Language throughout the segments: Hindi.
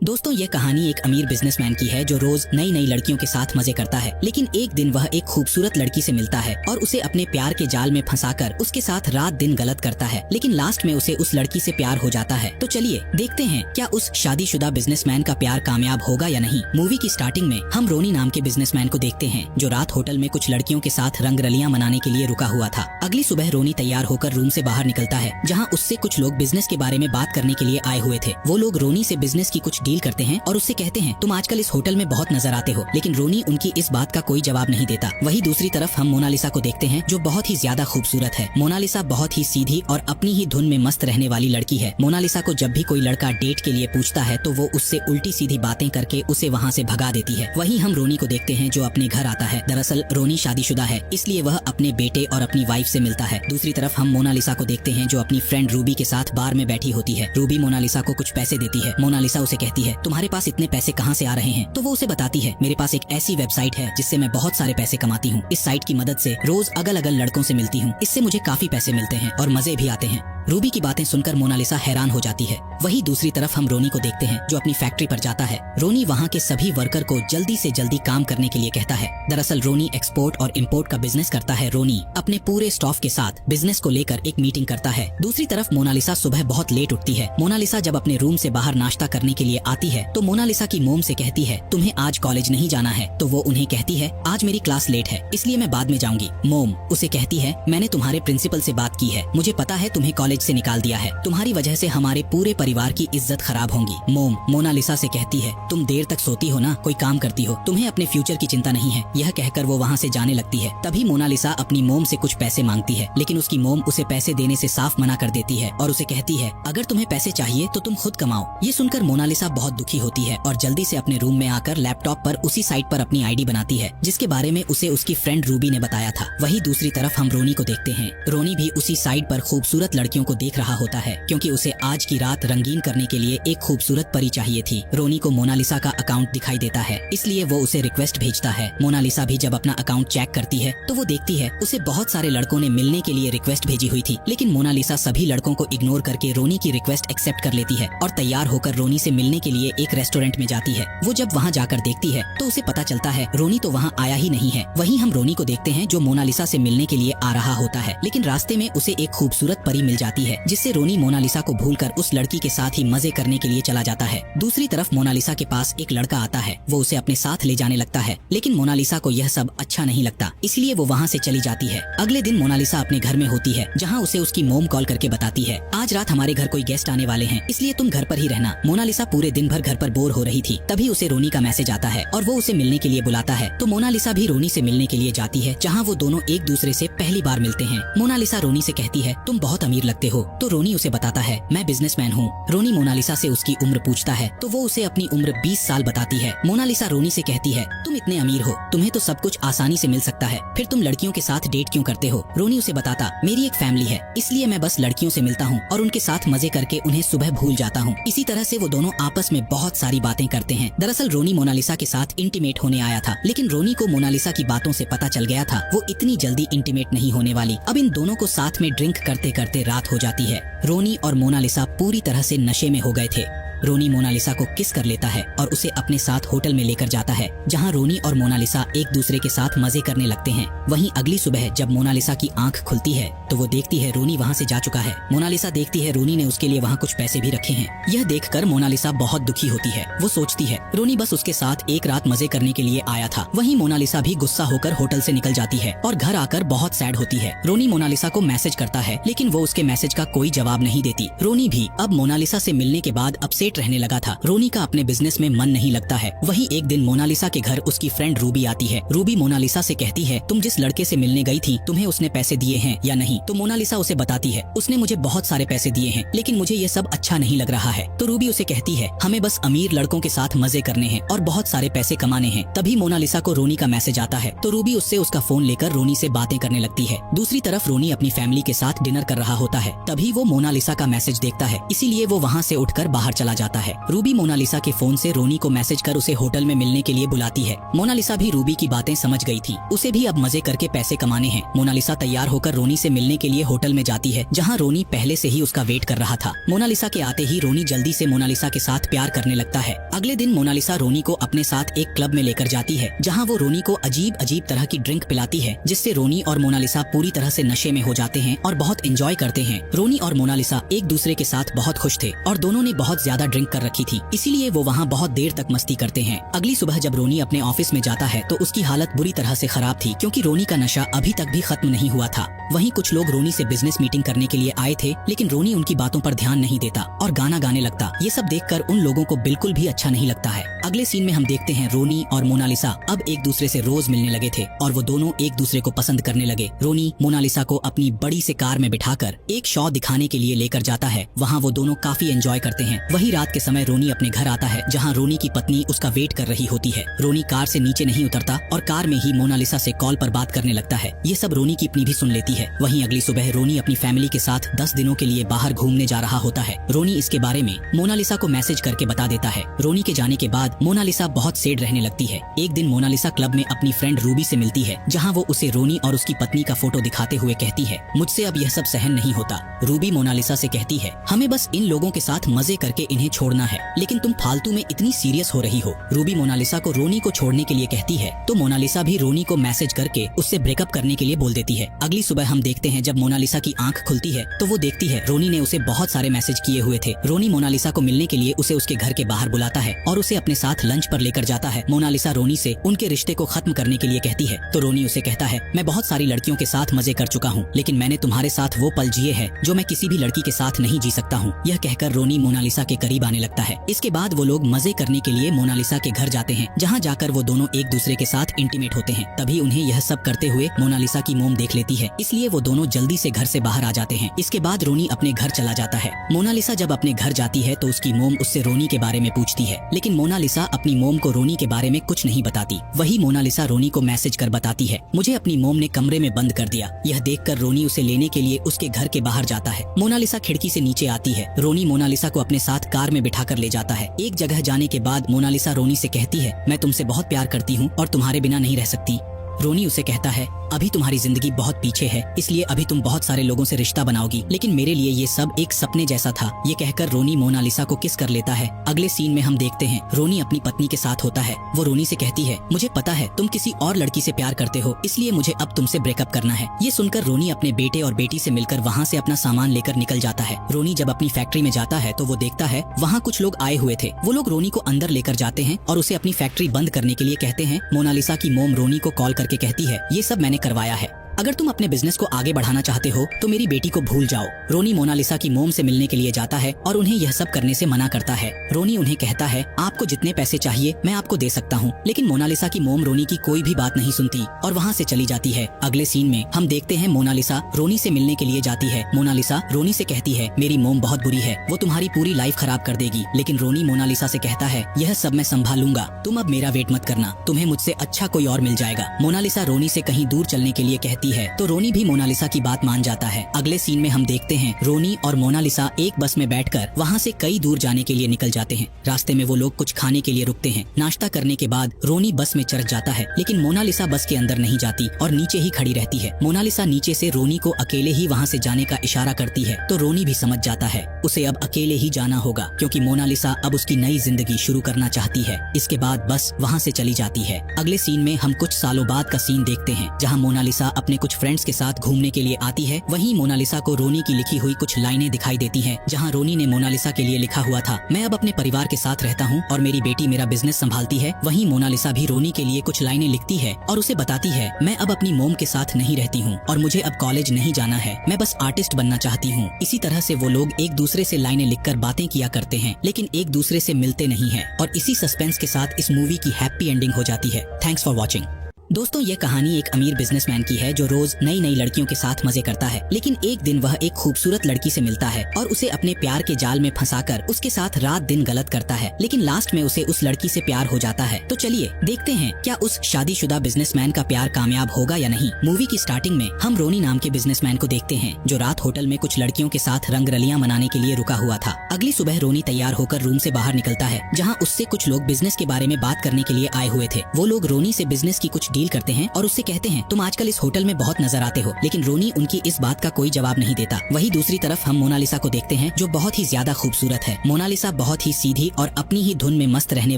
दोस्तों, ये कहानी एक अमीर बिजनेसमैन की है जो रोज नई नई लड़कियों के साथ मजे करता है। लेकिन एक दिन वह एक खूबसूरत लड़की से मिलता है और उसे अपने प्यार के जाल में फंसाकर उसके साथ रात दिन गलत करता है। लेकिन लास्ट में उसे उस लड़की से प्यार हो जाता है। तो चलिए देखते हैं क्या उस शादीशुदा बिजनेसमैन का प्यार कामयाब होगा या नहीं। मूवी की स्टार्टिंग में हम रोनी नाम के बिजनेसमैन को देखते हैं जो रात होटल में कुछ लड़कियों के साथ रंगरलियां मनाने के लिए रुका हुआ था। अगली सुबह रोनी तैयार होकर रूम से बाहर निकलता है जहाँ उससे कुछ लोग बिजनेस के बारे में बात करने के लिए आए हुए थे। वो लोग रोनी से बिजनेस की कुछ डील करते हैं और उससे कहते हैं तुम आजकल इस होटल में बहुत नजर आते हो। लेकिन रोनी उनकी इस बात का कोई जवाब नहीं देता। वही दूसरी तरफ हम मोनालिसा को देखते हैं जो बहुत ही ज्यादा खूबसूरत है। मोनालिसा बहुत ही सीधी और अपनी ही धुन में मस्त रहने वाली लड़की है। मोनालिसा को जब भी कोई लड़का डेट के लिए पूछता है तो वो उससे उल्टी सीधी बातें करके उसे वहाँ से भगा देती है। वही हम रोनी को देखते हैं जो अपने घर आता है। दरअसल रोनी शादीशुदा है, इसलिए वह अपने बेटे और अपनी वाइफ से मिलता है। दूसरी तरफ हम मोनालिसा को देखते हैं जो अपनी फ्रेंड रूबी के साथ बार में बैठी होती है। रूबी मोनालिसा को कुछ पैसे देती है। मोनालिसा उसे कहती है तुम्हारे पास इतने पैसे कहाँ से आ रहे हैं? तो वो उसे बताती है मेरे पास एक ऐसी वेबसाइट है जिससे मैं बहुत सारे पैसे कमाती हूँ। इस साइट की मदद से रोज अलग अलग लड़कों से मिलती हूँ। इससे मुझे काफी पैसे मिलते हैं और मजे भी आते हैं। रूबी की बातें सुनकर मोनालिसा हैरान हो जाती है। वही दूसरी तरफ हम रोनी को देखते हैं जो अपनी फैक्ट्री पर जाता है। रोनी वहाँ के सभी वर्कर को जल्दी से जल्दी काम करने के लिए कहता है। दरअसल रोनी एक्सपोर्ट और इंपोर्ट का बिजनेस करता है। रोनी अपने पूरे स्टाफ के साथ बिजनेस को लेकर एक मीटिंग करता है। दूसरी तरफ मोनालिसा सुबह बहुत लेट उठती है। मोनालिसा जब अपने रूम से बाहर नाश्ता करने के लिए आती है तो मोनालिसा की मोम से कहती है तुम्हें आज कॉलेज नहीं जाना है। तो वो उन्हें कहती है आज मेरी क्लास लेट है इसलिए मैं बाद में जाऊंगी। मोम उसे कहती है मैंने तुम्हारे प्रिंसिपल से बात की है, मुझे पता है तुम्हें कॉलेज से निकाल दिया है, तुम्हारी वजह से हमारे पूरे परिवार की इज्जत खराब होगी। मोम मोनालिसा से कहती है तुम देर तक सोती हो ना, कोई काम करती हो, तुम्हें अपने फ्यूचर की चिंता नहीं है। यह कहकर वो वहाँ से जाने लगती है। तभी मोनालिसा अपनी मोम से कुछ पैसे मांगती है लेकिन उसकी मोम उसे पैसे देने से साफ मना कर देती है और उसे कहती है अगर तुम्हें पैसे चाहिए तो तुम खुद कमाओ। ये सुनकर मोनालिसा बहुत दुखी होती है और जल्दी से अपने रूम में आकर लैपटॉप पर उसी साइट पर अपनी आईडी बनाती है जिसके बारे में उसे उसकी फ्रेंड रूबी ने बताया था। वही दूसरी तरफ हम रोनी को देखते हैं। रोनी भी उसी साइट पर खूबसूरत लड़कियों को देख रहा होता है क्योंकि उसे आज की रात रंगीन करने के लिए एक खूबसूरत परी चाहिए थी। रोनी को मोनालिसा का अकाउंट दिखाई देता है इसलिए वो उसे रिक्वेस्ट भेजता है। मोनालिसा भी जब अपना अकाउंट चेक करती है तो वो देखती है उसे बहुत सारे लड़कों ने मिलने के लिए रिक्वेस्ट भेजी हुई थी। लेकिन मोनालिसा सभी लड़कों को इग्नोर करके रोनी की रिक्वेस्ट एक्सेप्ट कर लेती है और तैयार होकर रोनी से मिलने के लिए एक रेस्टोरेंट में जाती है। वो जब वहाँ जाकर देखती है तो उसे पता चलता है रोनी तो वहाँ आया ही नहीं है। वहीं हम रोनी को देखते हैं जो मोनालिसा से मिलने के लिए आ रहा होता है लेकिन रास्ते में उसे एक खूबसूरत परी मिल जाती है जिससे रोनी मोनालिसा को भूलकर उस लड़की के साथ ही मजे करने के लिए चला जाता है। दूसरी तरफ मोनालिसा के पास एक लड़का आता है। वो उसे अपने साथ ले जाने लगता है लेकिन मोनालिसा को यह सब अच्छा नहीं लगता इसलिए वो वहाँ से चली जाती है। अगले दिन मोनालिसा अपने घर में होती है जहाँ उसे उसकी मोम कॉल करके बताती है आज रात हमारे घर कोई गेस्ट आने वाले हैं इसलिए तुम घर पर ही रहना। मोनालिसा पूरे दिन भर घर पर बोर हो रही थी। तभी उसे रोनी का मैसेज आता है और वो उसे मिलने के लिए बुलाता है। तो मोनालिसा भी रोनी से मिलने के लिए जाती है जहाँ वो दोनों एक दूसरे से पहली बार मिलते हैं। मोनालिसा रोनी से कहती है तुम बहुत अमीर लगते हो। तो रोनी उसे बताता है मैं बिजनेसमैन हूँ। रोनी मोनालिसा से उसकी उम्र पूछता है तो वो उसे अपनी उम्र 20 साल बताती है। मोनालिसा रोनी से कहती है तुम इतने अमीर हो, तुम्हें तो सब कुछ आसानी से मिल सकता है, फिर तुम लड़कियों के साथ डेट क्यों करते हो? रोनी उसे बताता मेरी एक फैमिली है इसलिए मैं बस लड़कियों से मिलता हूँ और उनके साथ मजे करके उन्हें सुबह भूल जाता हूँ। इसी तरह से वो दोनों आपस में बहुत सारी बातें करते हैं। दरअसल रोनी मोनालिसा के साथ इंटीमेट होने आया था लेकिन रोनी को मोनालिसा की बातों से पता चल गया था वो इतनी जल्दी इंटीमेट नहीं होने वाली। अब इन दोनों को साथ में ड्रिंक करते करते रात हो जाती है। रोनी और मोनालिसा पूरी तरह से नशे में हो गए थे। रोनी मोनालिसा को किस कर लेता है और उसे अपने साथ होटल में लेकर जाता है जहां रोनी और मोनालिसा एक दूसरे के साथ मजे करने लगते हैं। वहीं अगली सुबह जब मोनालिसा की आंख खुलती है तो वो देखती है रोनी वहां से जा चुका है। मोनालिसा देखती है रोनी ने उसके लिए वहां कुछ पैसे भी रखे हैं। यह देखकर मोनालिसा बहुत दुखी होती है। वो सोचती है रोनी बस उसके साथ एक रात मजे करने के लिए आया था। वहीं मोनालिसा भी गुस्सा होकर होटल से निकल जाती है और घर आकर बहुत सैड होती है। रोनी मोनालिसा को मैसेज करता है लेकिन वो उसके मैसेज का कोई जवाब नहीं देती। रोनी भी अब मोनालिसा से मिलने के बाद अपसेट रहने लगा था। रोनी का अपने बिजनेस में मन नहीं लगता है। वहीं एक दिन मोनालिसा के घर उसकी फ्रेंड रूबी आती है। रूबी मोनालिसा से कहती है तुम जिस लड़के से मिलने गई थी तुम्हें उसने पैसे दिए हैं या नहीं? तो मोनालिसा उसे बताती है उसने मुझे बहुत सारे पैसे दिए हैं लेकिन मुझे ये सब अच्छा नहीं लग रहा है। तो रूबी उसे कहती है हमें बस अमीर लड़कों के साथ मजे करने हैं और बहुत सारे पैसे कमाने हैं। तभी मोनालिसा को रोनी का मैसेज आता है तो रूबी उससे उसका फोन लेकर रोनी से बातें करने लगती है। दूसरी तरफ रोनी अपनी फैमिली के साथ डिनर कर रहा होता है। तभी वो मोनालिसा का मैसेज देखता है इसीलिए वो वहाँ से उठकर बाहर चला जाता है। रूबी मोनालिसा के फोन से रोनी को मैसेज कर उसे होटल में मिलने के लिए बुलाती है। मोनालिसा भी रूबी की बातें समझ गई थी, उसे भी अब मजे करके पैसे कमाने हैं। मोनालिसा तैयार होकर रोनी से मिलने के लिए होटल में जाती है, जहाँ रोनी पहले से ही उसका वेट कर रहा था। मोनालिसा के आते ही रोनी जल्दी से मोनालिसा के साथ प्यार करने लगता है। अगले दिन मोनालिसा रोनी को अपने साथ एक क्लब में लेकर जाती है, जहाँ वो रोनी को अजीब अजीब तरह की ड्रिंक पिलाती है, जिससे रोनी और मोनालिसा पूरी तरह से नशे में हो जाते हैं और बहुत एंजॉय करते हैं। रोनी और मोनालिसा एक दूसरे के साथ बहुत खुश थे और दोनों ने बहुत ज्यादा ड्रिंक कर रखी थी, इसीलिए वो वहाँ बहुत देर तक मस्ती करते हैं। अगली सुबह जब रोनी अपने ऑफिस में जाता है तो उसकी हालत बुरी तरह से खराब थी, क्योंकि रोनी का नशा अभी तक भी खत्म नहीं हुआ था। वहीं कुछ लोग रोनी से बिजनेस मीटिंग करने के लिए आए थे, लेकिन रोनी उनकी बातों पर ध्यान नहीं देता और गाना गाने लगता। ये सब देखकर उन लोगों को बिल्कुल भी अच्छा नहीं लगता है। अगले सीन में हम देखते हैं रोनी और मोनालिसा अब एक दूसरे से रोज मिलने लगे थे और वो दोनों एक दूसरे को पसंद करने लगे। रोनी मोनालिसा को अपनी बड़ी से कार में बिठाकर एक शो दिखाने के लिए लेकर जाता है। वहाँ वो दोनों काफी एंजॉय करते हैं। वही रात के समय रोनी अपने घर आता है, जहाँ रोनी की पत्नी उसका वेट कर रही होती है। रोनी कार से नीचे नहीं उतरता और कार में ही मोनालिसा से कॉल पर बात करने लगता है। ये सब रोनी की अपनी भी सुन लेती है। वहीं अगली सुबह रोनी अपनी फैमिली के साथ 10 दिनों के लिए बाहर घूमने जा रहा होता है। रोनी इसके बारे में मोनालिसा को मैसेज करके बता देता है। रोनी के जाने के बाद मोनालिसा बहुत सैड रहने लगती है। एक दिन मोनालिसा क्लब में अपनी फ्रेंड रूबी से मिलती है, जहाँ वो उसे रोनी और उसकी पत्नी का फोटो दिखाते हुए कहती है, मुझसे अब यह सब सहन नहीं होता। रूबी मोनालिसा से कहती है, हमें बस इन लोगों के साथ मजे करके इन्हें छोड़ना है, लेकिन तुम फालतू में इतनी सीरियस हो रही हो। रूबी मोनालिसा को रोनी को छोड़ने के लिए कहती है, तो मोनालिसा भी रोनी को मैसेज करके उससे ब्रेकअप करने के लिए बोल देती है। अगली सुबह हम देखते हैं जब मोनालिसा की आंख खुलती है तो वो देखती है रोनी ने उसे बहुत सारे मैसेज किए हुए थे। रोनी मोनालिसा को मिलने के लिए उसे उसके घर के बाहर बुलाता है और उसे अपने साथ लंच पर लेकर जाता है। मोनालिसा रोनी से उनके रिश्ते को खत्म करने के लिए कहती है, तो रोनी उसे कहता है, मैं बहुत सारी लड़कियों के साथ मजे कर चुका हूँ, लेकिन मैंने तुम्हारे साथ वो पल जिए हैं जो मैं किसी भी लड़की के साथ नहीं जी सकता हूँ। यह कहकर रोनी मोनालिसा के करीब आने लगता है। इसके बाद वो लोग मजे करने के लिए मोनालिसा के घर जाते हैं, जहाँ जाकर वो दोनों एक दूसरे के साथ इंटीमेट होते हैं। तभी उन्हें यह सब करते हुए मोनालिसा की मोम देख लेती है, इसलिए वो दोनों जल्दी से घर से बाहर आ जाते हैं। इसके बाद रोनी अपने घर चला जाता है। मोनालिसा जब अपने घर जाती है तो उसकी मोम उससे रोनी के बारे में पूछती है, लेकिन मोनालिसा अपनी मोम को रोनी के बारे में कुछ नहीं बताती। वही मोनालिसा रोनी को मैसेज कर बताती है, मुझे अपनी मोम ने कमरे में बंद कर दिया। यह देखकर रोनी उसे लेने के लिए उसके घर के बाहर जाता है। मोनालिसा खिड़की से नीचे आती है। रोनी मोनालिसा को अपने साथ कार में बिठाकर ले जाता है। एक जगह जाने के बाद मोनालिसा रोनी से कहती है, मैं तुमसे बहुत प्यार करती हूँ और तुम्हारे बिना नहीं रह सकती। रोनी उसे कहता है, अभी तुम्हारी जिंदगी बहुत पीछे है, इसलिए अभी तुम बहुत सारे लोगों से रिश्ता बनाओगी, लेकिन मेरे लिए ये सब एक सपने जैसा था। ये कहकर रोनी मोनालिसा को किस कर लेता है। अगले सीन में हम देखते हैं रोनी अपनी पत्नी के साथ होता है। वो रोनी से कहती है, मुझे पता है तुम किसी और लड़की से प्यार करते हो, इसलिए मुझे अब तुमसे ब्रेकअप करना है। ये सुनकर रोनी अपने बेटे और बेटी से मिलकर वहाँ से अपना सामान लेकर निकल जाता है। रोनी जब अपनी फैक्ट्री में जाता है तो वो देखता है वहाँ कुछ लोग आए हुए थे। वो लोग रोनी को अंदर लेकर जाते हैं और उसे अपनी फैक्ट्री बंद करने के लिए कहते हैं। मोनालिसा की मोम रोनी को कॉल करके कहती है, ये सब मैंने करवाया है, अगर तुम अपने बिजनेस को आगे बढ़ाना चाहते हो तो मेरी बेटी को भूल जाओ। रोनी मोनालिसा की मोम से मिलने के लिए जाता है और उन्हें यह सब करने से मना करता है। रोनी उन्हें कहता है, आपको जितने पैसे चाहिए मैं आपको दे सकता हूँ, लेकिन मोनालिसा की मोम रोनी की कोई भी बात नहीं सुनती और वहाँ से चली जाती है। अगले सीन में हम देखते हैं मोनालिसा रोनी से मिलने के लिए जाती है। मोनालिसा रोनी से कहती है, मेरी मोम बहुत बुरी है, वो तुम्हारी पूरी लाइफ खराब कर देगी। लेकिन रोनी मोनालिसा से कहता है, यह सब मैं संभाल लूंगा, तुम अब मेरा वेट मत करना, तुम्हें मुझसे अच्छा कोई और मिल जाएगा। मोनालिसा रोनी से कहीं दूर चलने के लिए कहती है तो रोनी भी मोनालिसा की बात मान जाता है। अगले सीन में हम देखते हैं रोनी और मोनालिसा एक बस में बैठकर वहाँ से कई दूर जाने के लिए निकल जाते हैं। रास्ते में वो लोग कुछ खाने के लिए रुकते हैं। नाश्ता करने के बाद रोनी बस में चढ़ जाता है, लेकिन मोनालिसा बस के अंदर नहीं जाती और नीचे ही खड़ी रहती है। मोनालिसा नीचे से रोनी को अकेले ही वहाँ से जाने का इशारा करती है तो रोनी भी समझ जाता है उसे अब अकेले ही जाना होगा, क्योंकि मोनालिसा अब उसकी नई जिंदगी शुरू करना चाहती है। इसके बाद बस वहाँ से चली जाती है। अगले सीन में हम कुछ सालों बाद का सीन देखते हैं, जहाँ मोनालिसा अपने कुछ फ्रेंड्स के साथ घूमने के लिए आती है। वहीं मोनालिसा को रोनी की लिखी हुई कुछ लाइनें दिखाई देती हैं, जहां रोनी ने मोनालिसा के लिए लिखा हुआ था, मैं अब अपने परिवार के साथ रहता हूं और मेरी बेटी मेरा बिजनेस संभालती है। वहीं मोनालिसा भी रोनी के लिए कुछ लाइनें लिखती है और उसे बताती है, मैं अब अपनी मोम के साथ नहीं रहती हूँ और मुझे अब कॉलेज नहीं जाना है, मैं बस आर्टिस्ट बनना चाहती हूँ। इसी तरह से वो लोग एक दूसरे से लाइनें लिखकर बातें किया करते हैं, लेकिन एक दूसरे से मिलते नहीं है और इसी सस्पेंस के साथ इस मूवी की हैप्पी एंडिंग हो जाती है। Thanks for watching. दोस्तों ये कहानी एक अमीर बिजनेसमैन की है जो रोज नई नई लड़कियों के साथ मजे करता है, लेकिन एक दिन वह एक खूबसूरत लड़की से मिलता है और उसे अपने प्यार के जाल में फंसाकर उसके साथ रात दिन गलत करता है, लेकिन लास्ट में उसे उस लड़की से प्यार हो जाता है। तो चलिए देखते हैं क्या उस शादीशुदा बिजनेसमैन का प्यार कामयाब होगा या नहीं। मूवी की स्टार्टिंग में हम रोनी नाम के बिजनेसमैन को देखते हैं जो रात होटल में कुछ लड़कियों के साथ रंगरलियां मनाने के लिए रुका हुआ था। अगली सुबह रोनी तैयार होकर रूम से बाहर निकलता है जहाँ उससे कुछ लोग बिजनेस के बारे में बात करने के लिए आए हुए थे। वो लोग रोनी से बिजनेस की कुछ डील करते हैं और उससे कहते हैं तुम आजकल इस होटल में बहुत नजर आते हो, लेकिन रोनी उनकी इस बात का कोई जवाब नहीं देता। वहीं दूसरी तरफ हम मोनालिसा को देखते हैं जो बहुत ही ज्यादा खूबसूरत है। मोनालिसा बहुत ही सीधी और अपनी ही धुन में मस्त रहने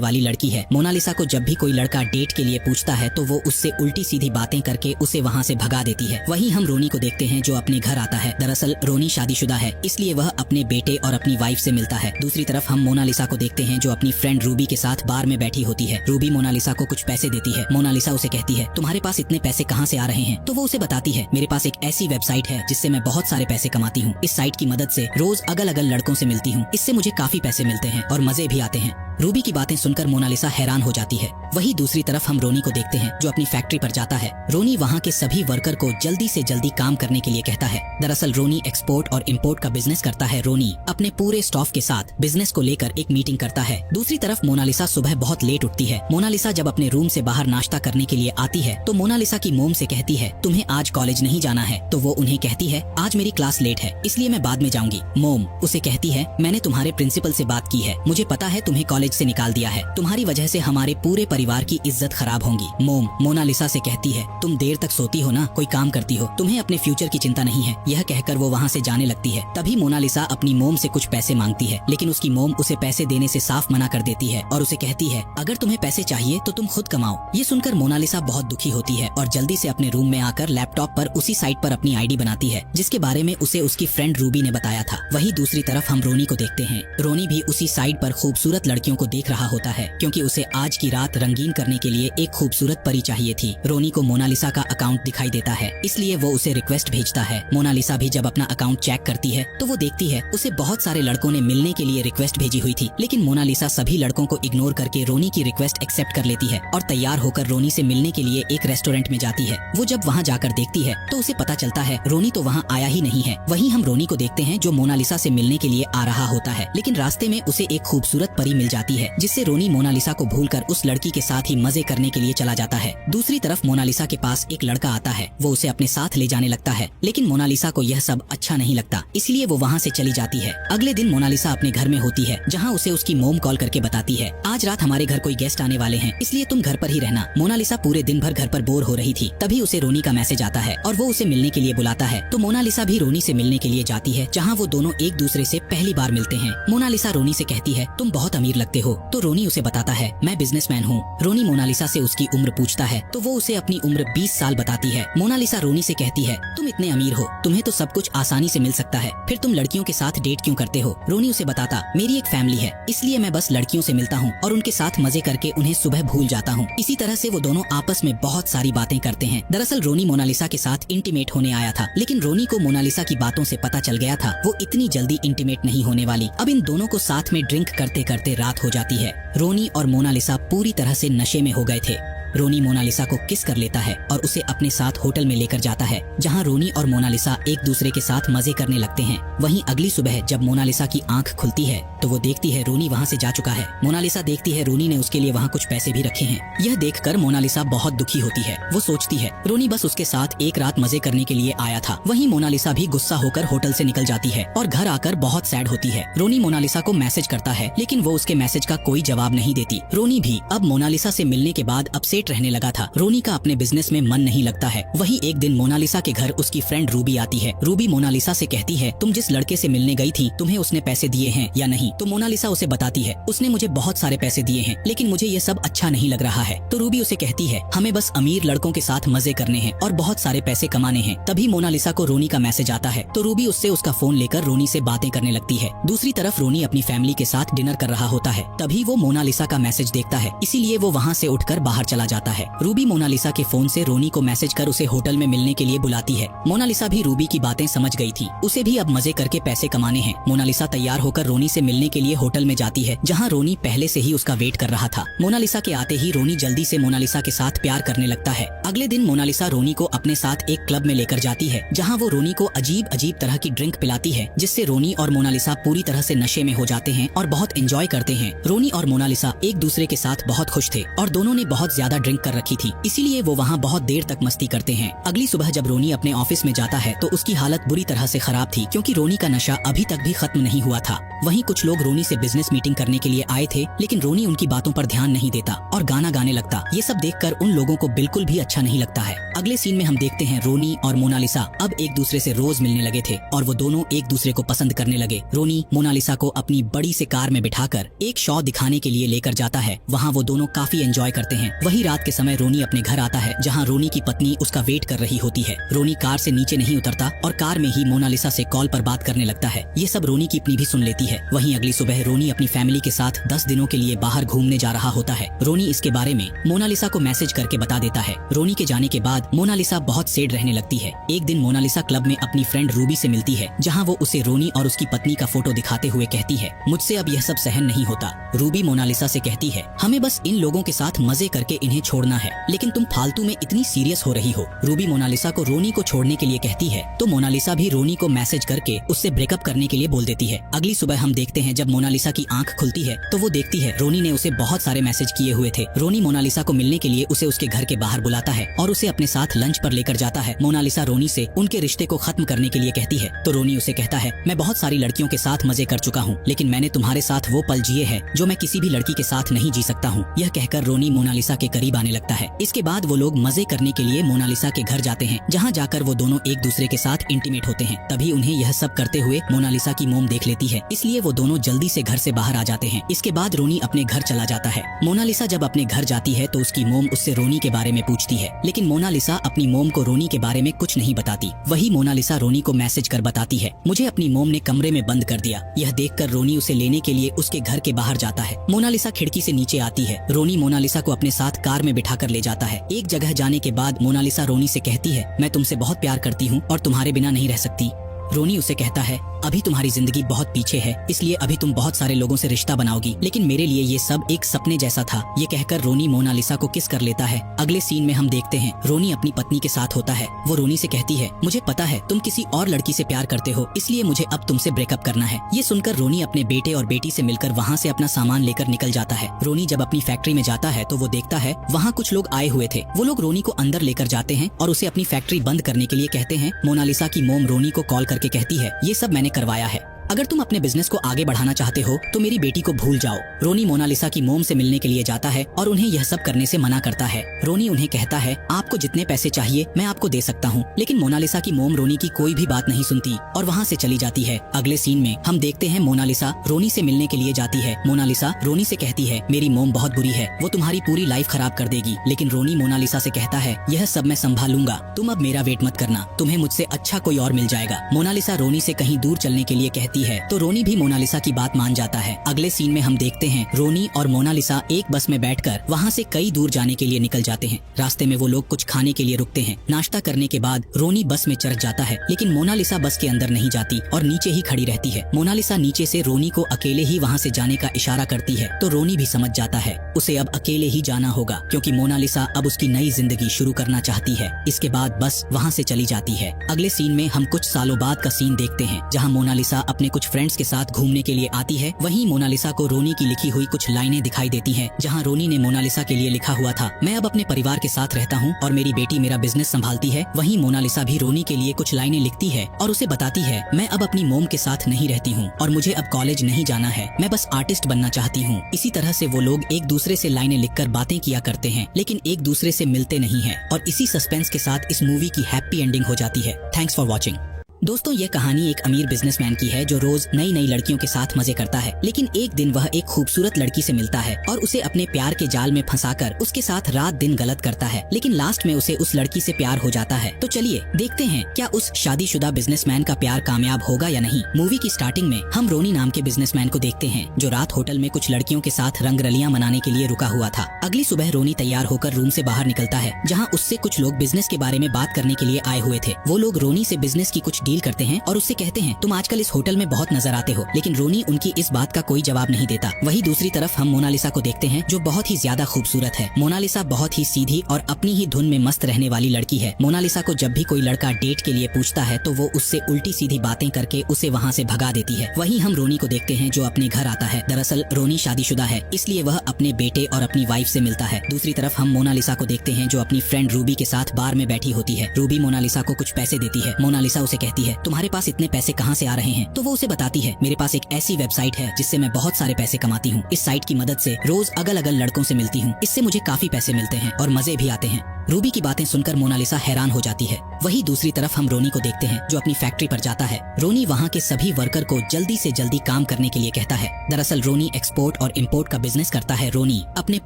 वाली लड़की है। मोनालिसा को जब भी कोई लड़का डेट के लिए पूछता है तो वो उससे उल्टी सीधी बातें करके उसे वहाँ से भगा देती है। वहीं हम रोनी को देखते हैं जो अपने घर आता है। दरअसल रोनी शादीशुदा है, इसलिए वह अपने बेटे और अपनी वाइफ से मिलता है। दूसरी तरफ हम मोनालिसा को देखते हैं जो अपनी फ्रेंड रूबी के साथ बार में बैठी होती है। रूबी मोनालिसा को कुछ पैसे देती है। मोनालिसा उसे कहती है तुम्हारे पास इतने पैसे कहाँ से आ रहे हैं? तो वो उसे बताती है मेरे पास एक ऐसी वेबसाइट है जिससे मैं बहुत सारे पैसे कमाती हूँ। इस साइट की मदद से रोज अलग अलग लड़कों से मिलती हूँ, इससे मुझे काफी पैसे मिलते हैं और मजे भी आते हैं। रूबी की बातें सुनकर मोनालिसा हैरान हो जाती है। वहीं दूसरी तरफ हम रोनी को देखते हैं जो अपनी फैक्ट्री पर जाता है। रोनी वहाँ के सभी वर्कर को जल्दी से जल्दी काम करने के लिए कहता है। दरअसल रोनी एक्सपोर्ट और इंपोर्ट का बिजनेस करता है। रोनी अपने पूरे स्टाफ के साथ बिजनेस को लेकर एक मीटिंग करता है। दूसरी तरफ मोनालिसा सुबह बहुत लेट उठती है। मोनालिसा जब अपने रूम से बाहर नाश्ता करने के लिए आती है तो मोनालिसा की मोम से कहती है तुम्हें आज कॉलेज नहीं जाना है, तो वो उन्हें कहती है आज मेरी क्लास लेट है इसलिए मैं बाद में जाऊंगी। मोम उसे कहती है मैंने तुम्हारे प्रिंसिपल से बात की है, मुझे पता है तुम्हें कॉलेज से निकाल दिया है, तुम्हारी वजह से हमारे पूरे परिवार की इज्जत खराब होगी। मोम मोनालिसा से कहती है तुम देर तक सोती हो ना, कोई काम करती हो, तुम्हें अपने फ्यूचर की चिंता नहीं है। यह कहकर वो वहाँ से जाने लगती है। तभी मोनालिसा अपनी मोम से कुछ पैसे मांगती है, लेकिन उसकी मोम उसे पैसे देने से साफ मना कर देती है और उसे कहती है अगर तुम्हें पैसे चाहिए तो तुम खुद कमाओ। ये सुनकर मोनालिसा बहुत दुखी होती है और जल्दी से अपने रूम में आकर लैपटॉप पर उसी साइट पर अपनी आईडी बनाती है जिसके बारे में उसे उसकी फ्रेंड रूबी ने बताया था। वहीं दूसरी तरफ हम रोनी को देखते हैं। रोनी भी उसी साइट पर खूबसूरत लड़कियों को देख रहा होता है क्योंकि उसे आज की रात रंगीन करने के लिए एक खूबसूरत परी चाहिए थी। रोनी को मोनालिसा का अकाउंट दिखाई देता है, इसलिए वो उसे रिक्वेस्ट भेजता है। मोनालिसा भी जब अपना अकाउंट चेक करती है तो वो देखती है उसे बहुत सारे लड़कों ने मिलने के लिए रिक्वेस्ट भेजी हुई थी, लेकिन मोनालिसा सभी लड़कों को इग्नोर करके रोनी की रिक्वेस्ट एक्सेप्ट कर लेती है और तैयार होकर रोनी से मिलने के लिए एक रेस्टोरेंट में जाती है। वो जब वहाँ जाकर देखती है तो उसे पता चलता है रोनी तो वहाँ आया ही नहीं है। वहीं हम रोनी को देखते हैं जो मोनालिसा से मिलने के लिए आ रहा होता है, लेकिन रास्ते में उसे एक खूबसूरत परी मिल जाती है जिससे रोनी मोनालिसा को भूलकर उस लड़की के साथ ही मजे करने के लिए चला जाता है। दूसरी तरफ मोनालिसा के पास एक लड़का आता है। वो उसे अपने साथ ले जाने लगता है, लेकिन मोनालिसा को यह सब अच्छा नहीं लगता, इसलिए वो वहाँ से चली जाती है। अगले दिन मोनालिसा अपने घर में होती है जहाँ उसे उसकी मोम कॉल करके बताती है आज रात हमारे घर कोई गेस्ट आने वाले हैं, इसलिए तुम घर पर ही रहना। मोनालिसा पूरे दिन भर घर पर बोर हो रही थी, तभी उसे रोनी का मैसेज आता है और वो उसे मिलने के लिए बुलाता है। तो मोनालिसा भी रोनी से मिलने के लिए जाती है जहाँ वो दोनों एक दूसरे से पहली बार मिलते हैं। मोनालिसा रोनी से कहती है तुम बहुत अमीर लगते हो, तो रोनी उसे बताता है मैं बिजनेसमैन हूँ। रोनी मोनालिसा से उसकी उम्र पूछता है तो वो उसे अपनी उम्र 20 साल बताती है। मोनालिसा रोनी से कहती है तुम इतने अमीर हो, तुम्हें तो सब कुछ आसानी से मिल सकता है, फिर तुम लड़कियों के साथ डेट क्यों करते हो? रोनी उसे बताता मेरी एक फैमिली है, इसलिए मैं बस लड़कियों से मिलता हूँ और उनके साथ मजे करके उन्हें सुबह भूल जाता हूँ। इसी तरह से वो दोनों आपस में बहुत सारी बातें करते हैं। दरअसल रोनी मोनालिसा के साथ इंटीमेट होने आया था, लेकिन रोनी को मोनालिसा की बातों से पता चल गया था वो इतनी जल्दी इंटीमेट नहीं होने वाली। अब इन दोनों को साथ में ड्रिंक करते करते रात हो जाती है। रोनी और मोनालिसा पूरी तरह से नशे में हो गए थे। रोनी मोनालिसा को किस कर लेता है और उसे अपने साथ होटल में लेकर जाता है जहां रोनी और मोनालिसा एक दूसरे के साथ मजे करने लगते हैं। वहीं अगली सुबह जब मोनालिसा की आंख खुलती है तो वो देखती है रोनी वहां से जा चुका है। मोनालिसा देखती है रोनी ने उसके लिए वहां कुछ पैसे भी रखे हैं। यह देखकर मोनालिसा बहुत दुखी होती है। वो सोचती है रोनी बस उसके साथ एक रात मजे करने के लिए आया था। वहीं मोनालिसा भी गुस्सा होकर होटल से निकल जाती है और घर आकर बहुत सैड होती है। रोनी मोनालिसा को मैसेज करता है, लेकिन वो उसके मैसेज का कोई जवाब नहीं देती। रोनी भी अब मोनालिसा से मिलने के बाद अपसेट रहने लगा था। रोनी का अपने बिजनेस में मन नहीं लगता है। वहीं एक दिन मोनालिसा के घर उसकी फ्रेंड रूबी आती है। रूबी मोनालिसा से कहती है तुम जिस लड़के से मिलने गई थी तुम्हें उसने पैसे दिए हैं या नहीं? तो मोनालिसा उसे बताती है उसने मुझे बहुत सारे पैसे दिए हैं, लेकिन मुझे ये सब अच्छा नहीं लग रहा है। तो रूबी उसे कहती है हमें बस अमीर लड़कों के साथ मजे करने हैं और बहुत सारे पैसे कमाने हैं। तभी मोनालिसा को रोनी का मैसेज आता है तो रूबी उससे उसका फोन लेकर रोनी से बातें करने लगती है। दूसरी तरफ रोनी अपनी फैमिली के साथ डिनर कर रहा होता है। तभी वो मोनालिसा का मैसेज देखता है, इसीलिए वो वहाँ से उठकर बाहर चला जाता है। रूबी मोनालिसा के फोन से रोनी को मैसेज कर उसे होटल में मिलने के लिए बुलाती है। मोनालिसा भी रूबी की बातें समझ गई थी, उसे भी अब मजे करके पैसे कमाने हैं। मोनालिसा तैयार होकर रोनी से मिलने के लिए होटल में जाती है, जहाँ रोनी पहले से ही उसका वेट कर रहा था। मोनालिसा के आते ही रोनी जल्दी से मोनालिसा के साथ प्यार करने लगता है। अगले दिन मोनालिसा रोनी को अपने साथ एक क्लब में लेकर जाती है, जहाँ वो रोनी को अजीब अजीब तरह की ड्रिंक पिलाती है, जिससे रोनी और मोनालिसा पूरी तरह से नशे में हो जाते हैं और बहुत एंजॉय करते हैं। रोनी और मोनालिसा एक दूसरे के साथ बहुत खुश थे और दोनों ने बहुत ज्यादा ड्रिंक कर रखी थी, इसीलिए वो वहाँ बहुत देर तक मस्ती करते हैं। अगली सुबह जब रोनी अपने ऑफिस में जाता है तो उसकी हालत बुरी तरह से खराब थी, क्योंकि रोनी का नशा अभी तक भी खत्म नहीं हुआ था। वहीं कुछ लोग रोनी से बिजनेस मीटिंग करने के लिए आए थे, लेकिन रोनी उनकी बातों पर ध्यान नहीं देता और गाना गाने लगता। ये सब देखकर उन लोगों को बिल्कुल भी अच्छा नहीं लगता है। अगले सीन में हम देखते हैं रोनी और मोनालिसा अब एक दूसरे से रोज मिलने लगे थे और वो दोनों एक दूसरे को पसंद करने लगे। रोनी मोनालिसा को अपनी बड़ी से कार में बिठाकर एक शो दिखाने के लिए लेकर जाता है। वहाँ वो दोनों काफी एंजॉय करते हैं। वही रात के समय रोनी अपने घर आता है, जहाँ रोनी की पत्नी उसका वेट कर रही होती है। रोनी कार से नीचे नहीं उतरता और कार में ही मोनालिसा से कॉल पर बात करने लगता है। ये सब रोनी की अपनी भी सुन लेती है। वहीं अगली सुबह रोनी अपनी फैमिली के साथ 10 दिनों के लिए बाहर घूमने जा रहा होता है। रोनी इसके बारे में मोनालिसा को मैसेज करके बता देता है। रोनी के जाने के बाद मोनालिसा बहुत सैड रहने लगती है। एक दिन मोनालिसा क्लब में अपनी फ्रेंड रूबी से मिलती है, जहाँ वो उसे रोनी और उसकी पत्नी का फोटो दिखाते हुए कहती है, मुझसे अब यह सब सहन नहीं होता। रूबी मोनालिसा से कहती है, हमें बस इन लोगों के साथ मजे करके इन्हें छोड़ना है, लेकिन तुम फालतू में इतनी सीरियस हो रही हो। रूबी मोनालिसा को रोनी को छोड़ने के लिए कहती है, तो मोनालिसा भी रोनी को मैसेज करके उससे ब्रेकअप करने के लिए बोल देती है। अगली सुबह हम देखते हैं जब मोनालिसा की आंख खुलती है तो वो देखती है रोनी ने उसे बहुत सारे मैसेज किए हुए थे। रोनी मोनालिसा को मिलने के लिए उसे उसके घर के बाहर बुलाता है और उसे अपने साथ लंच पर लेकर जाता है। मोनालिसा रोनी से उनके रिश्ते को खत्म करने के लिए कहती है, तो रोनी उसे कहता है, मैं बहुत सारी लड़कियों के साथ मजे कर चुका हूँ, लेकिन मैंने तुम्हारे साथ वो पल जिए हैं जो मैं किसी भी लड़की के साथ नहीं जी सकता हूँ। यह कहकर रोनी मोनालिसा के करीब आने लगता है। इसके बाद वो लोग मजे करने के लिए मोनालिसा के घर जाते हैं, जहाँ जाकर वो दोनों एक दूसरे के साथ इंटीमेट होते हैं। तभी उन्हें यह सब करते हुए मोनालिसा की मोम देख लेती है, इसलिए वो दोनों जल्दी से घर से बाहर आ जाते हैं। इसके बाद रोनी अपने घर चला जाता है। मोनालिसा जब अपने घर जाती है तो उसकी मोम उससे रोनी के बारे में पूछती है, लेकिन मोनालिसा अपनी मोम को रोनी के बारे में कुछ नहीं बताती। वही मोनालिसा रोनी को मैसेज कर बताती है, मुझे अपनी मोम ने कमरे में बंद कर दिया। यह देखकर रोनी उसे लेने के लिए उसके घर के बाहर जाता है। मोनालिसा खिड़की से नीचे आती है। रोनी मोनालिसा को अपने साथ कार में बिठाकर ले जाता है। एक जगह जाने के बाद मोनालिसा रोनी से कहती है, मैं तुमसे बहुत प्यार करती हूँ और तुम्हारे बिना नहीं रह सकती। रोनी उसे कहता है, अभी तुम्हारी जिंदगी बहुत पीछे है, इसलिए अभी तुम बहुत सारे लोगों से रिश्ता बनाओगी, लेकिन मेरे लिए ये सब एक सपने जैसा था। ये कहकर रोनी मोनालिसा को किस कर लेता है। अगले सीन में हम देखते हैं रोनी अपनी पत्नी के साथ होता है। वो रोनी से कहती है, मुझे पता है तुम किसी और लड़की से प्यार करते हो, इसलिए मुझे अब तुमसे ब्रेकअप करना है। ये सुनकर रोनी अपने बेटे और बेटी से मिलकर वहाँ से अपना सामान लेकर निकल जाता है। रोनी जब अपनी फैक्ट्री में जाता है तो वो देखता है वहाँ कुछ लोग आए हुए थे। वो लोग रोनी को अंदर लेकर जाते हैं और उसे अपनी फैक्ट्री बंद करने के लिए कहते हैं। मोनालिसा की मोम रोनी को कॉल करके कहती है, ये सब मैंने करवाया है, अगर तुम अपने बिजनेस को आगे बढ़ाना चाहते हो तो मेरी बेटी को भूल जाओ। रोनी मोनालिसा की मोम से मिलने के लिए जाता है और उन्हें यह सब करने से मना करता है। रोनी उन्हें कहता है, आपको जितने पैसे चाहिए मैं आपको दे सकता हूँ, लेकिन मोनालिसा की मोम रोनी की कोई भी बात नहीं सुनती और वहाँ से चली जाती है। अगले सीन में हम देखते हैं मोनालिसा रोनी से मिलने के लिए जाती है। मोनालिसा रोनी से कहती है, मेरी मोम बहुत बुरी है, वो तुम्हारी पूरी लाइफ खराब कर देगी। लेकिन रोनी मोनालिसा से कहता है, यह सब मैं संभालूंगा, तुम अब मेरा वेट मत करना, तुम्हें मुझसे अच्छा कोई और मिल जाएगा। मोनालिसा रोनी से कहीं दूर चलने के लिए कहती है तो रोनी भी मोनालिसा की बात मान जाता है। अगले सीन में हम देखते हैं रोनी और मोनालिसा एक बस में बैठकर वहाँ से कई दूर जाने के लिए निकल जाते हैं। रास्ते में वो लोग कुछ खाने के लिए रुकते हैं। नाश्ता करने के बाद रोनी बस में चढ़ जाता है, लेकिन मोनालिसा बस के अंदर नहीं जाती और नीचे ही खड़ी रहती है। मोनालिसा नीचे से रोनी को अकेले ही वहाँ से जाने का इशारा करती है तो रोनी भी समझ जाता है उसे अब अकेले ही जाना होगा, क्योंकि मोनालिसा अब उसकी नई जिंदगी शुरू करना चाहती है। इसके बाद बस वहाँ से चली जाती है। अगले सीन में हम कुछ सालों बाद का सीन देखते हैं, जहाँ मोनालिसा अपने कुछ फ्रेंड्स के साथ घूमने के लिए आती है। वहीं मोनालिसा को रोनी की लिखी हुई कुछ लाइनें दिखाई देती हैं, जहां रोनी ने मोनालिसा के लिए लिखा हुआ था, मैं अब अपने परिवार के साथ रहता हूं और मेरी बेटी मेरा बिजनेस संभालती है। वहीं मोनालिसा भी रोनी के लिए कुछ लाइनें लिखती है और उसे बताती है, मैं अब अपनी मोम के साथ नहीं रहती हूँ और मुझे अब कॉलेज नहीं जाना है, मैं बस आर्टिस्ट बनना चाहती हूँ। इसी तरह से वो लोग एक दूसरे से लाइनें लिखकर बातें किया करते हैं, लेकिन एक दूसरे से मिलते नहीं है और इसी सस्पेंस के साथ इस मूवी की हैप्पी एंडिंग हो जाती है। Thanks for watching. दोस्तों ये कहानी एक अमीर बिजनेसमैन की है जो रोज नई नई लड़कियों के साथ मजे करता है, लेकिन एक दिन वह एक खूबसूरत लड़की से मिलता है और उसे अपने प्यार के जाल में फंसाकर उसके साथ रात दिन गलत करता है, लेकिन लास्ट में उसे उस लड़की से प्यार हो जाता है। तो चलिए देखते हैं क्या उस शादीशुदा बिजनेसमैन का प्यार कामयाब होगा या नहीं। मूवी की स्टार्टिंग में हम रोनी नाम के बिजनेसमैन को देखते हैं जो रात होटल में कुछ लड़कियों के साथ रंगरलियां मनाने के लिए रुका हुआ था। अगली सुबह रोनी तैयार होकर रूम से बाहर निकलता है जहाँ उससे कुछ लोग बिजनेस के बारे में बात करने के लिए आए हुए थे। वो लोग रोनी से बिजनेस की कुछ डील करते हैं और उससे कहते हैं तुम आजकल इस होटल में बहुत नजर आते हो, लेकिन रोनी उनकी इस बात का कोई जवाब नहीं देता। वहीं दूसरी तरफ हम मोनालिसा को देखते हैं जो बहुत ही ज्यादा खूबसूरत है। मोनालिसा बहुत ही सीधी और अपनी ही धुन में मस्त रहने वाली लड़की है। मोनालिसा को जब भी कोई लड़का डेट के लिए पूछता है तो वो उससे उल्टी सीधी बातें करके उसे वहाँ से भगा देती है। वहीं हम रोनी को देखते हैं जो अपने घर आता है। दरअसल रोनी शादीशुदा है, इसलिए वह अपने बेटे और अपनी वाइफ से मिलता है। दूसरी तरफ हम मोनालिसा को देखते हैं जो अपनी फ्रेंड रूबी के साथ बार में बैठी होती है। रूबी मोनालिसा को कुछ पैसे देती है। मोनालिसा उसे कहती है तुम्हारे पास इतने पैसे कहाँ से आ रहे हैं? तो वो उसे बताती है मेरे पास एक ऐसी वेबसाइट है जिससे मैं बहुत सारे पैसे कमाती हूँ। इस साइट की मदद से रोज अलग अलग लड़कों से मिलती हूँ, इससे मुझे काफी पैसे मिलते हैं और मजे भी आते हैं। रूबी की बातें सुनकर मोनालिसा हैरान हो जाती है। वहीं दूसरी तरफ हम रोनी को देखते हैं जो अपनी फैक्ट्री पर जाता है। रोनी वहाँ के सभी वर्कर को जल्दी से जल्दी काम करने के लिए कहता है। दरअसल रोनी एक्सपोर्ट और इम्पोर्ट का बिजनेस करता है। रोनी अपने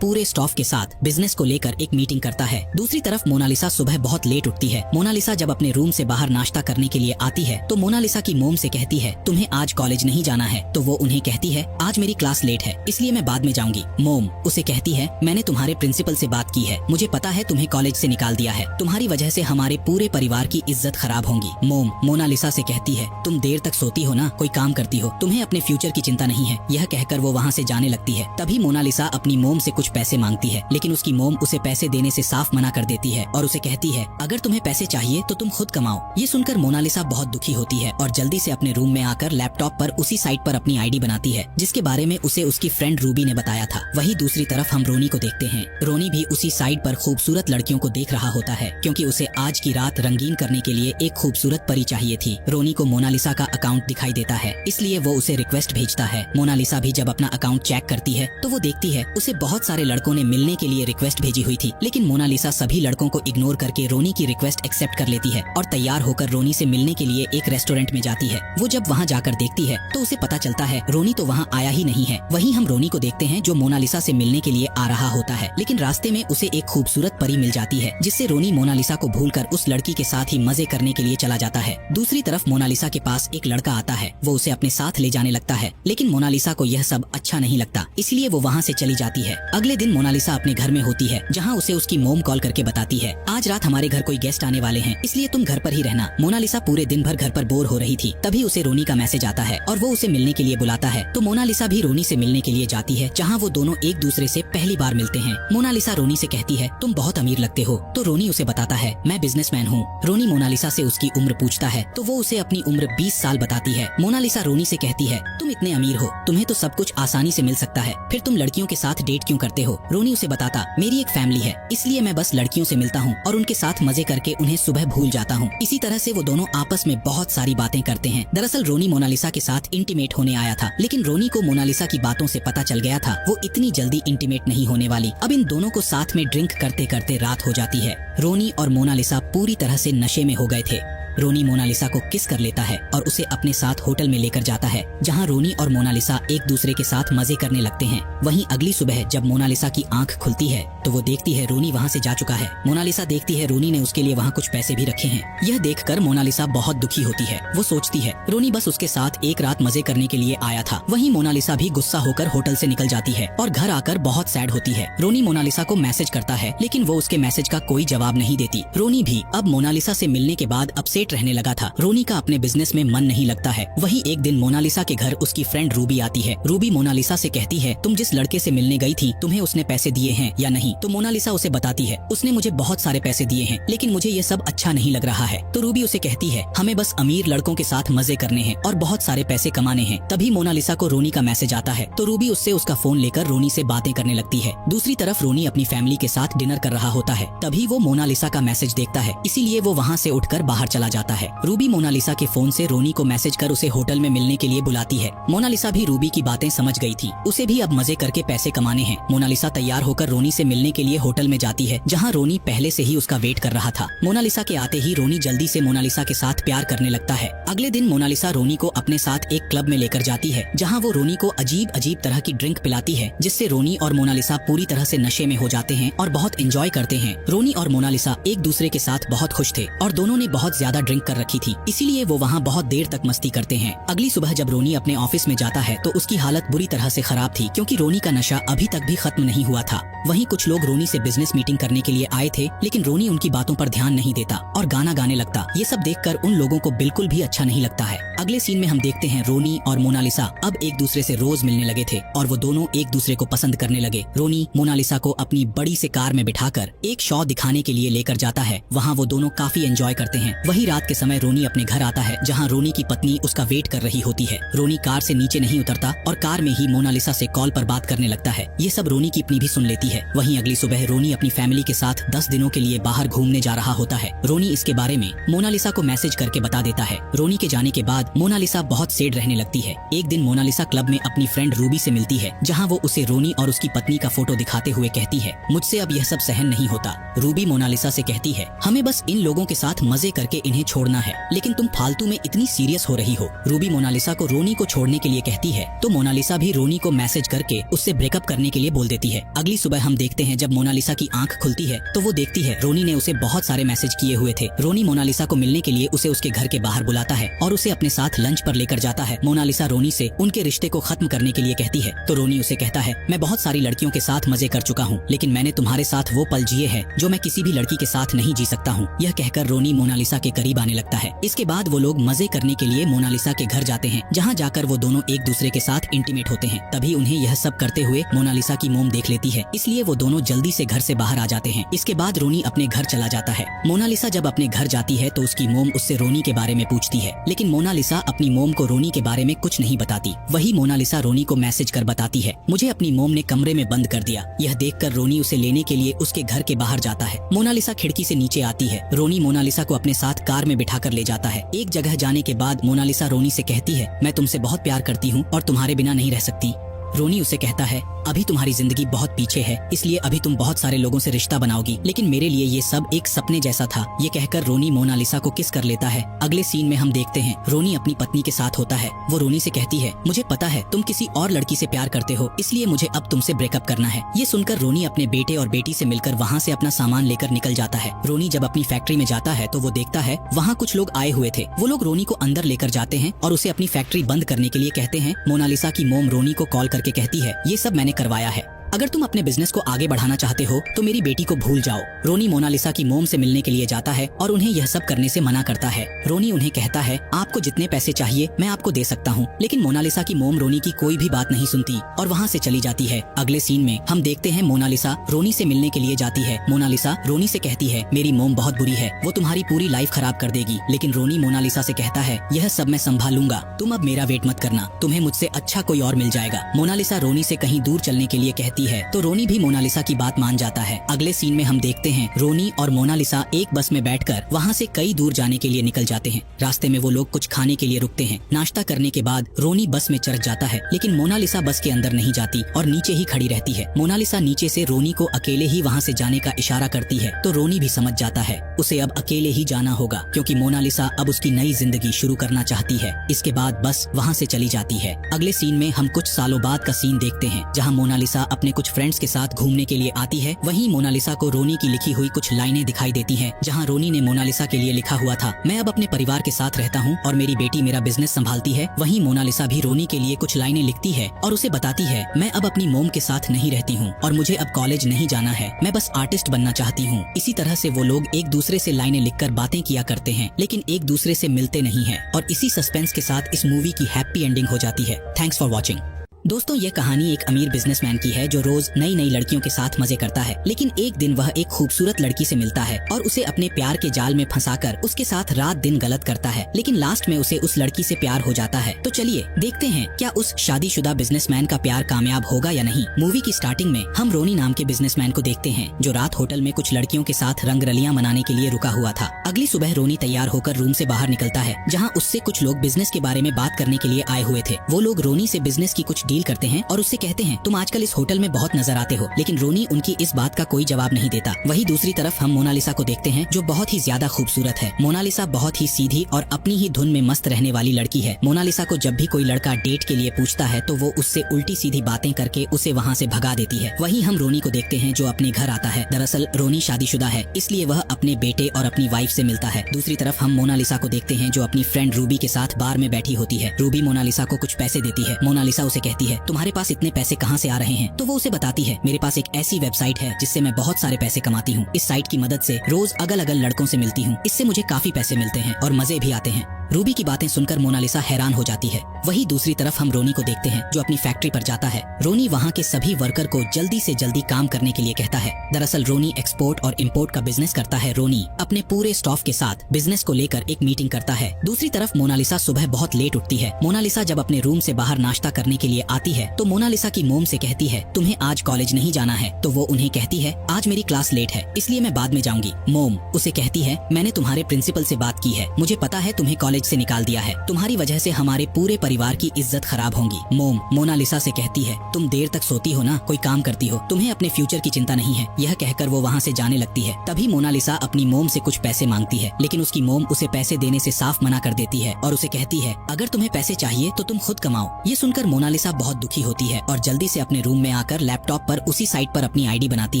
पूरे स्टाफ के साथ बिजनेस को लेकर एक मीटिंग करता है। दूसरी तरफ मोनालिसा सुबह बहुत लेट उठती है। मोनालिसा जब अपने रूम से बाहर नाश्ता करने के लिए आती है तो मोनालिसा की मोम से कहती है तुम्हें आज कॉलेज नहीं जाना है, तो वो उन्हें कहती है आज मेरी क्लास लेट है इसलिए मैं बाद में जाऊंगी। मोम उसे कहती है मैंने तुम्हारे प्रिंसिपल से बात की है, मुझे पता है तुम्हें कॉलेज से निकाल दिया है, तुम्हारी वजह से हमारे पूरे परिवार की इज्जत खराब होगी। मोम मोनालिसा से कहती है तुम देर तक सोती हो ना, कोई काम करती हो, तुम्हें अपने फ्यूचर की चिंता नहीं है। यह कहकर वो वहाँ से जाने लगती है। तभी मोनालिसा अपनी मोम से कुछ पैसे मांगती है, लेकिन उसकी मोम उसे पैसे देने से साफ मना कर देती है और उसे कहती है अगर तुम्हें पैसे चाहिए तो तुम खुद कमाओ। ये सुनकर मोनालिसा बहुत दुखी होती है और जल्दी से अपने रूम में आकर लैपटॉप पर उसी साइट पर अपनी आईडी बनाती है जिसके बारे में उसे उसकी फ्रेंड रूबी ने बताया था। वहीं दूसरी तरफ हम रोनी को देखते हैं। रोनी भी उसी साइट पर खूबसूरत लड़कियों को देख रहा होता है क्योंकि उसे आज की रात रंगीन करने के लिए एक खूबसूरत परी चाहिए थी। रोनी को मोनालिसा का अकाउंट दिखाई देता है, इसलिए वो उसे रिक्वेस्ट भेजता है। मोनालिसा भी जब अपना अकाउंट चेक करती है तो वो देखती है उसे बहुत सारे लड़कों ने मिलने के लिए रिक्वेस्ट भेजी हुई थी, लेकिन मोनालिसा सभी लड़कों को इग्नोर करके रोनी की रिक्वेस्ट एक्सेप्ट कर लेती है और तैयार होकर रोनी से मिलने के लिए एक रेस्टोरेंट में जाती है। वो जब वहाँ जाकर देखती है तो उसे पता चलता है रोनी तो वहाँ आया ही नहीं है। वहीं हम रोनी को देखते हैं जो मोनालिसा से मिलने के लिए आ रहा होता है, लेकिन रास्ते में उसे एक खूबसूरत परी मिल जाती है जिससे रोनी मोनालिसा को भूलकर उस लड़की के साथ ही मजे करने के लिए चला जाता है। दूसरी तरफ मोनालिसा के पास एक लड़का आता है। वो उसे अपने साथ ले जाने लगता है, लेकिन मोनालिसा को यह सब अच्छा नहीं लगता, इसलिए वो वहाँ से चली जाती है। अगले दिन मोनालिसा अपने घर में होती है जहाँ उसे उसकी मोम कॉल करके बताती है आज रात हमारे घर कोई गेस्ट आने वाले हैं, इसलिए तुम घर पर ही रहना। मोनालिसा पूरे दिन भर घर पर बोर हो रही थी, तभी उसे रोनी का मैसेज आता है और वो उसे मिलने के लिए बुलाता है। तो मोनालिसा भी रोनी से मिलने के लिए जाती है जहाँ वो दोनों एक दूसरे से पहली बार मिलते हैं। मोनालिसा रोनी से कहती है तुम बहुत अमीर लगते हो, तो रोनी उसे बताता है मैं बिजनेसमैन हूँ। रोनी मोनालिसा से उसकी उम्र पूछता है तो वो उसे अपनी उम्र 20 साल बताती है। मोनालिसा रोनी से कहती है तुम इतने अमीर हो, तुम्हें तो सब कुछ आसानी से मिल सकता है, फिर तुम लड़कियों के साथ डेट क्यों करते हो? रोनी उसे बताता मेरी एक फैमिली है, इसलिए मैं बस लड़कियों से मिलता हूँ और उनके साथ मजे करके उन्हें सुबह भूल जाता हूँ। इसी तरह से वो दोनों आपस में बहुत सारी बातें करते हैं। दरअसल रोनी मोनालिसा के साथ इंटीमेट होने आया था, लेकिन रोनी को मोनालिसा की बातों से पता चल गया था वो इतनी जल्दी इंटीमेट नहीं होने वाली। अब इन दोनों को साथ में ड्रिंक करते करते रात हो जाती है। रोनी और मोनालिसा पूरी तरह से नशे में हो गए थे। रोनी मोनालिसा को किस कर लेता है और उसे अपने साथ होटल में लेकर जाता है जहां रोनी और मोनालिसा एक दूसरे के साथ मजे करने लगते हैं। वहीं अगली सुबह जब मोनालिसा की आंख खुलती है तो वो देखती है रोनी वहां से जा चुका है। मोनालिसा देखती है रोनी ने उसके लिए वहां कुछ पैसे भी रखे हैं। यह देखकर मोनालिसा बहुत दुखी होती है। वो सोचती है रोनी बस उसके साथ एक रात मजे करने के लिए आया था। वहीं मोनालिसा भी गुस्सा होकर होटल से निकल जाती है और घर आकर बहुत सैड होती है। रोनी मोनालिसा को मैसेज करता है, लेकिन वो उसके मैसेज का कोई जवाब नहीं देती। रोनी भी अब मोनालिसा से मिलने के बाद अपसेट रहने लगा था। रोनी का अपने बिजनेस में मन नहीं लगता है। वहीं एक दिन मोनालिसा के घर उसकी फ्रेंड रूबी आती है। रूबी मोनालिसा से कहती है तुम जिस लड़के से मिलने गई थी तुम्हें उसने पैसे दिए हैं या नहीं? तो मोनालिसा उसे बताती है उसने मुझे बहुत सारे पैसे दिए हैं, लेकिन मुझे ये सब अच्छा नहीं लग रहा है। तो रूबी उसे कहती है हमें बस अमीर लड़कों के साथ मजे करने हैं और बहुत सारे पैसे कमाने हैं। तभी मोनालिसा को रोनी का मैसेज आता है तो रूबी उससे उसका फोन लेकर रोनी से बातें करने लगती है। दूसरी तरफ रोनी अपनी फैमिली के साथ डिनर कर रहा होता है। तभी वो मोनालिसा का मैसेज देखता है, इसीलिए वो वहाँ से उठकर बाहर चला जाता है। रूबी मोनालिसा के फोन से रोनी को मैसेज कर उसे होटल में मिलने के लिए बुलाती है। मोनालिसा भी रूबी की बातें समझ गई थी, उसे भी अब मजे करके पैसे कमाने हैं। मोनालिसा तैयार होकर रोनी से मिलने के लिए होटल में जाती है, जहाँ रोनी पहले से ही उसका वेट कर रहा था। मोनालिसा के आते ही रोनी जल्दी से मोनालिसा के साथ प्यार करने लगता है। अगले दिन मोनालिसा रोनी को अपने साथ एक क्लब में लेकर जाती है, जहाँ वो रोनी को अजीब अजीब तरह की ड्रिंक पिलाती है, जिससे रोनी और मोनालिसा पूरी तरह से नशे में हो जाते हैं और बहुत एंजॉय करते हैं। रोनी और मोनालिसा एक दूसरे के साथ बहुत खुश थे और दोनों ने बहुत ज्यादा ड्रिंक कर रखी थी, इसीलिए वो वहाँ बहुत देर तक मस्ती करते हैं। अगली सुबह जब रोनी अपने ऑफिस में जाता है तो उसकी हालत बुरी तरह से खराब थी, क्योंकि रोनी का नशा अभी तक भी खत्म नहीं हुआ था। वहीं कुछ लोग रोनी से बिजनेस मीटिंग करने के लिए आए थे, लेकिन रोनी उनकी बातों पर ध्यान नहीं देता और गाना गाने लगता। ये सब देखकर उन लोगों को बिल्कुल भी अच्छा नहीं लगता है। अगले सीन में हम देखते हैं रोनी और मोनालिसा अब एक दूसरे से रोज मिलने लगे थे और वो दोनों एक दूसरे को पसंद करने लगे। रोनी मोनालिसा को अपनी बड़ी से कार में बिठाकर एक शो दिखाने के लिए लेकर जाता है। वहाँ वो दोनों काफी एंजॉय करते हैं। वही रात के समय रोनी अपने घर आता है, जहाँ रोनी की पत्नी उसका वेट कर रही होती है। रोनी कार से नीचे नहीं उतरता और कार में ही मोनालिसा से कॉल पर बात करने लगता है। ये सब रोनी की अपनी भी सुन लेती है। वहीं अगली सुबह रोनी अपनी फैमिली के साथ 10 दिनों के लिए बाहर घूमने जा रहा होता है। रोनी इसके बारे में मोनालिसा को मैसेज करके बता देता है। रोनी के जाने के बाद मोनालिसा बहुत सैड रहने लगती है। एक दिन मोनालिसा क्लब में अपनी फ्रेंड रूबी से मिलती है, जहाँ वो उसे रोनी और उसकी पत्नी का फोटो दिखाते हुए कहती है, मुझसे अब यह सब सहन नहीं होता। रूबी मोनालिसा से कहती है, हमें बस इन लोगों के साथ मजे करके इन्हें छोड़ना है, लेकिन तुम फालतू में इतनी सीरियस हो रही हो। रूबी मोनालिसा को रोनी को छोड़ने के लिए कहती है, तो मोनालिसा भी रोनी को मैसेज करके उससे ब्रेकअप करने के लिए बोल देती है। अगली सुबह हम देखते हैं जब मोनालिसा की आंख खुलती है तो वो देखती है रोनी ने उसे बहुत सारे मैसेज किए हुए थे। रोनी मोनालिसा को मिलने के लिए उसे उसके घर के बाहर बुलाता है और उसे अपने साथ लंच पर लेकर जाता है। मोनालिसा रोनी से उनके रिश्ते को खत्म करने के लिए कहती है, तो रोनी उसे कहता है, मैं बहुत सारी लड़कियों के साथ मजे कर चुका हूँ, लेकिन मैंने तुम्हारे साथ वो पल जिए हैं जो मैं किसी भी लड़की के साथ नहीं जी सकता हूँ। यह कहकर रोनी मोनालिसा के करीब आने लगता है। इसके बाद वो लोग मजे करने के लिए मोनालिसा के घर जाते हैं, जहाँ जाकर वो दोनों एक दूसरे के साथ इंटीमेट होते हैं। तभी उन्हें यह सब करते हुए मोनालिसा की मोम देख लेती है, इसलिए वो दोनों जल्दी से घर से बाहर आ जाते हैं। इसके बाद रोनी अपने घर चला जाता है। मोनालिसा जब अपने घर जाती है तो उसकी मोम उससे रोनी के बारे में पूछती है, लेकिन मोनालिसा अपनी मोम को रोनी के बारे में कुछ नहीं बताती। वही मोनालिसा रोनी को मैसेज कर बताती है, मुझे अपनी मोम ने कमरे में बंद कर दिया। यह देखकर रोनी उसे लेने के लिए उसके घर के बाहर जाता है। मोनालिसा खिड़की से नीचे आती है। रोनी मोनालिसा को अपने साथ कार में बिठाकर ले जाता है। एक जगह जाने के बाद मोनालिसा रोनी से कहती है, मैं तुमसे बहुत प्यार करती हूँ और तुम्हारे बिना नहीं रह सकती। रोनी उसे कहता है, अभी तुम्हारी जिंदगी बहुत पीछे है, इसलिए अभी तुम बहुत सारे लोगों से रिश्ता बनाओगी, लेकिन मेरे लिए ये सब एक सपने जैसा था। ये कहकर रोनी मोनालिसा को किस कर लेता है। अगले सीन में हम देखते हैं रोनी अपनी पत्नी के साथ होता है। वो रोनी से कहती है, मुझे पता है तुम किसी और लड़की से प्यार करते हो, इसलिए मुझे अब तुमसे ब्रेकअप करना है। ये सुनकर रोनी अपने बेटे और बेटी से मिलकर वहाँ से अपना सामान लेकर निकल जाता है। रोनी जब अपनी फैक्ट्री में जाता है तो वो देखता है वहाँ कुछ लोग आए हुए थे। वो लोग रोनी को अंदर लेकर जाते हैं और उसे अपनी फैक्ट्री बंद करने के लिए कहते हैं। मोनालिसा की मोम रोनी को कॉल करके कहती है, ये सब मैंने करवाया है, अगर तुम अपने बिजनेस को आगे बढ़ाना चाहते हो तो मेरी बेटी को भूल जाओ। रोनी मोनालिसा की मोम से मिलने के लिए जाता है और उन्हें यह सब करने से मना करता है। रोनी उन्हें कहता है, आपको जितने पैसे चाहिए मैं आपको दे सकता हूँ, लेकिन मोनालिसा की मोम रोनी की कोई भी बात नहीं सुनती और वहाँ से चली जाती है। अगले सीन में हम देखते हैं मोनालिसा रोनी से मिलने के लिए जाती है। मोनालिसा रोनी से कहती है, मेरी मोम बहुत बुरी है, वो तुम्हारी पूरी लाइफ खराब कर देगी, लेकिन रोनी मोनालिसा से कहता है, यह सब मैं संभालूंगा, तुम अब मेरा वेट मत करना, तुम्हें मुझसे अच्छा कोई और मिल जाएगा। मोनालिसा रोनी से कहीं दूर चलने के लिए कहती है तो रोनी भी मोनालिसा की बात मान जाता है। अगले सीन में हम देखते हैं रोनी और मोनालिसा एक बस में बैठकर वहाँ से कई दूर जाने के लिए निकल जाते हैं। रास्ते में वो लोग कुछ खाने के लिए रुकते हैं। नाश्ता करने के बाद रोनी बस में चढ़ जाता है, लेकिन मोनालिसा बस के अंदर नहीं जाती और नीचे ही खड़ी रहती है। मोनालिसा नीचे से रोनी को अकेले ही वहाँ से जाने का इशारा करती है तो रोनी भी समझ जाता है उसे अब अकेले ही जाना होगा, क्योंकि मोनालिसा अब उसकी नई जिंदगी शुरू करना चाहती है। इसके बाद बस वहाँ से चली जाती है। अगले सीन में हम कुछ सालों बाद का सीन देखते हैं, जहाँ मोनालिसा अपने कुछ फ्रेंड्स के साथ घूमने के लिए आती है। वहीं मोनालिसा को रोनी की लिखी हुई कुछ लाइनें दिखाई देती हैं, जहां रोनी ने मोनालिसा के लिए लिखा हुआ था, मैं अब अपने परिवार के साथ रहता हूं और मेरी बेटी मेरा बिजनेस संभालती है। वहीं मोनालिसा भी रोनी के लिए कुछ लाइनें लिखती है और उसे बताती है, मैं अब अपनी मोम के साथ नहीं रहती हूँ और मुझे अब कॉलेज नहीं जाना है, मैं बस आर्टिस्ट बनना चाहती हूँ। इसी तरह से वो लोग एक दूसरे से लाइनें लिखकर बातें किया करते हैं, लेकिन एक दूसरे से मिलते नहीं है और इसी सस्पेंस के साथ इस मूवी की हैप्पी एंडिंग हो जाती है। Thanks for watching. दोस्तों ये कहानी एक अमीर बिजनेसमैन की है जो रोज नई नई लड़कियों के साथ मजे करता है, लेकिन एक दिन वह एक खूबसूरत लड़की से मिलता है और उसे अपने प्यार के जाल में फंसाकर उसके साथ रात दिन गलत करता है, लेकिन लास्ट में उसे उस लड़की से प्यार हो जाता है। तो चलिए देखते हैं क्या उस शादीशुदा बिजनेसमैन का प्यार कामयाब होगा या नहीं। मूवी की स्टार्टिंग में हम रोनी नाम के बिजनेसमैन को देखते हैं जो रात होटल में कुछ लड़कियों के साथ रंगरलियां मनाने के लिए रुका हुआ था। अगली सुबह रोनी तैयार होकर रूम से बाहर निकलता है जहाँ उससे कुछ लोग बिजनेस के बारे में बात करने के लिए आए हुए थे। वो लोग रोनी से बिजनेस की कुछ डील करते हैं और उससे कहते हैं तुम आजकल इस होटल में बहुत नजर आते हो, लेकिन रोनी उनकी इस बात का कोई जवाब नहीं देता। वहीं दूसरी तरफ हम मोनालिसा को देखते हैं जो बहुत ही ज्यादा खूबसूरत है। मोनालिसा बहुत ही सीधी और अपनी ही धुन में मस्त रहने वाली लड़की है। मोनालिसा को जब भी कोई लड़का डेट के लिए पूछता है तो वो उससे उल्टी सीधी बातें करके उसे वहाँ से भगा देती है। वहीं हम रोनी को देखते हैं जो अपने घर आता है। दरअसल रोनी शादीशुदा है, इसलिए वह अपने बेटे और अपनी वाइफ से मिलता है। दूसरी तरफ हम मोनालिसा को देखते हैं जो अपनी फ्रेंड रूबी के साथ बार में बैठी होती है। रूबी मोनालिसा को कुछ पैसे देती है। मोनालिसा उसे कहती है तुम्हारे पास इतने पैसे कहाँ से आ रहे हैं? तो वो उसे बताती है मेरे पास एक ऐसी वेबसाइट है जिससे मैं बहुत सारे पैसे कमाती हूँ। इस साइट की मदद से रोज अलग अलग लड़कों से मिलती हूँ, इससे मुझे काफी पैसे मिलते हैं और मजे भी आते हैं। रूबी की बातें सुनकर मोनालिसा हैरान हो जाती है। वहीं दूसरी तरफ हम रोनी को देखते हैं जो अपनी फैक्ट्री पर जाता है। रोनी वहाँ के सभी वर्कर को जल्दी से जल्दी काम करने के लिए कहता है। दरअसल रोनी एक्सपोर्ट और इंपोर्ट का बिजनेस करता है। रोनी अपने पूरे स्टाफ के साथ बिजनेस को लेकर एक मीटिंग करता है। दूसरी तरफ मोनालिसा सुबह बहुत लेट उठती है। मोनालिसा जब अपने रूम से बाहर नाश्ता करने के लिए आती है तो मोनालिसा की मोम से कहती है तुम्हें आज कॉलेज नहीं जाना है? तो वो उन्हें कहती है आज मेरी क्लास लेट है इसलिए मैं बाद में जाऊंगी। मोम उसे कहती है मैंने तुम्हारे प्रिंसिपल से बात की है, मुझे पता है तुम्हें कॉलेज से निकाल दिया है, तुम्हारी वजह से हमारे पूरे परिवार की इज्जत खराब होगी। मोम मोनालिसा से कहती है तुम देर तक सोती हो ना, कोई काम करती हो, तुम्हें अपने फ्यूचर की चिंता नहीं है। यह कहकर वो वहाँ से जाने लगती है। तभी मोनालिसा अपनी मोम से कुछ पैसे मांगती है, लेकिन उसकी मोम उसे पैसे देने से साफ मना कर देती है और उसे कहती है अगर तुम्हें पैसे चाहिए तो तुम खुद कमाओ। ये सुनकर मोनालिसा बहुत दुखी होती है और जल्दी से अपने रूम में आकर लैपटॉप पर उसी साइट पर अपनी आईडी बनाती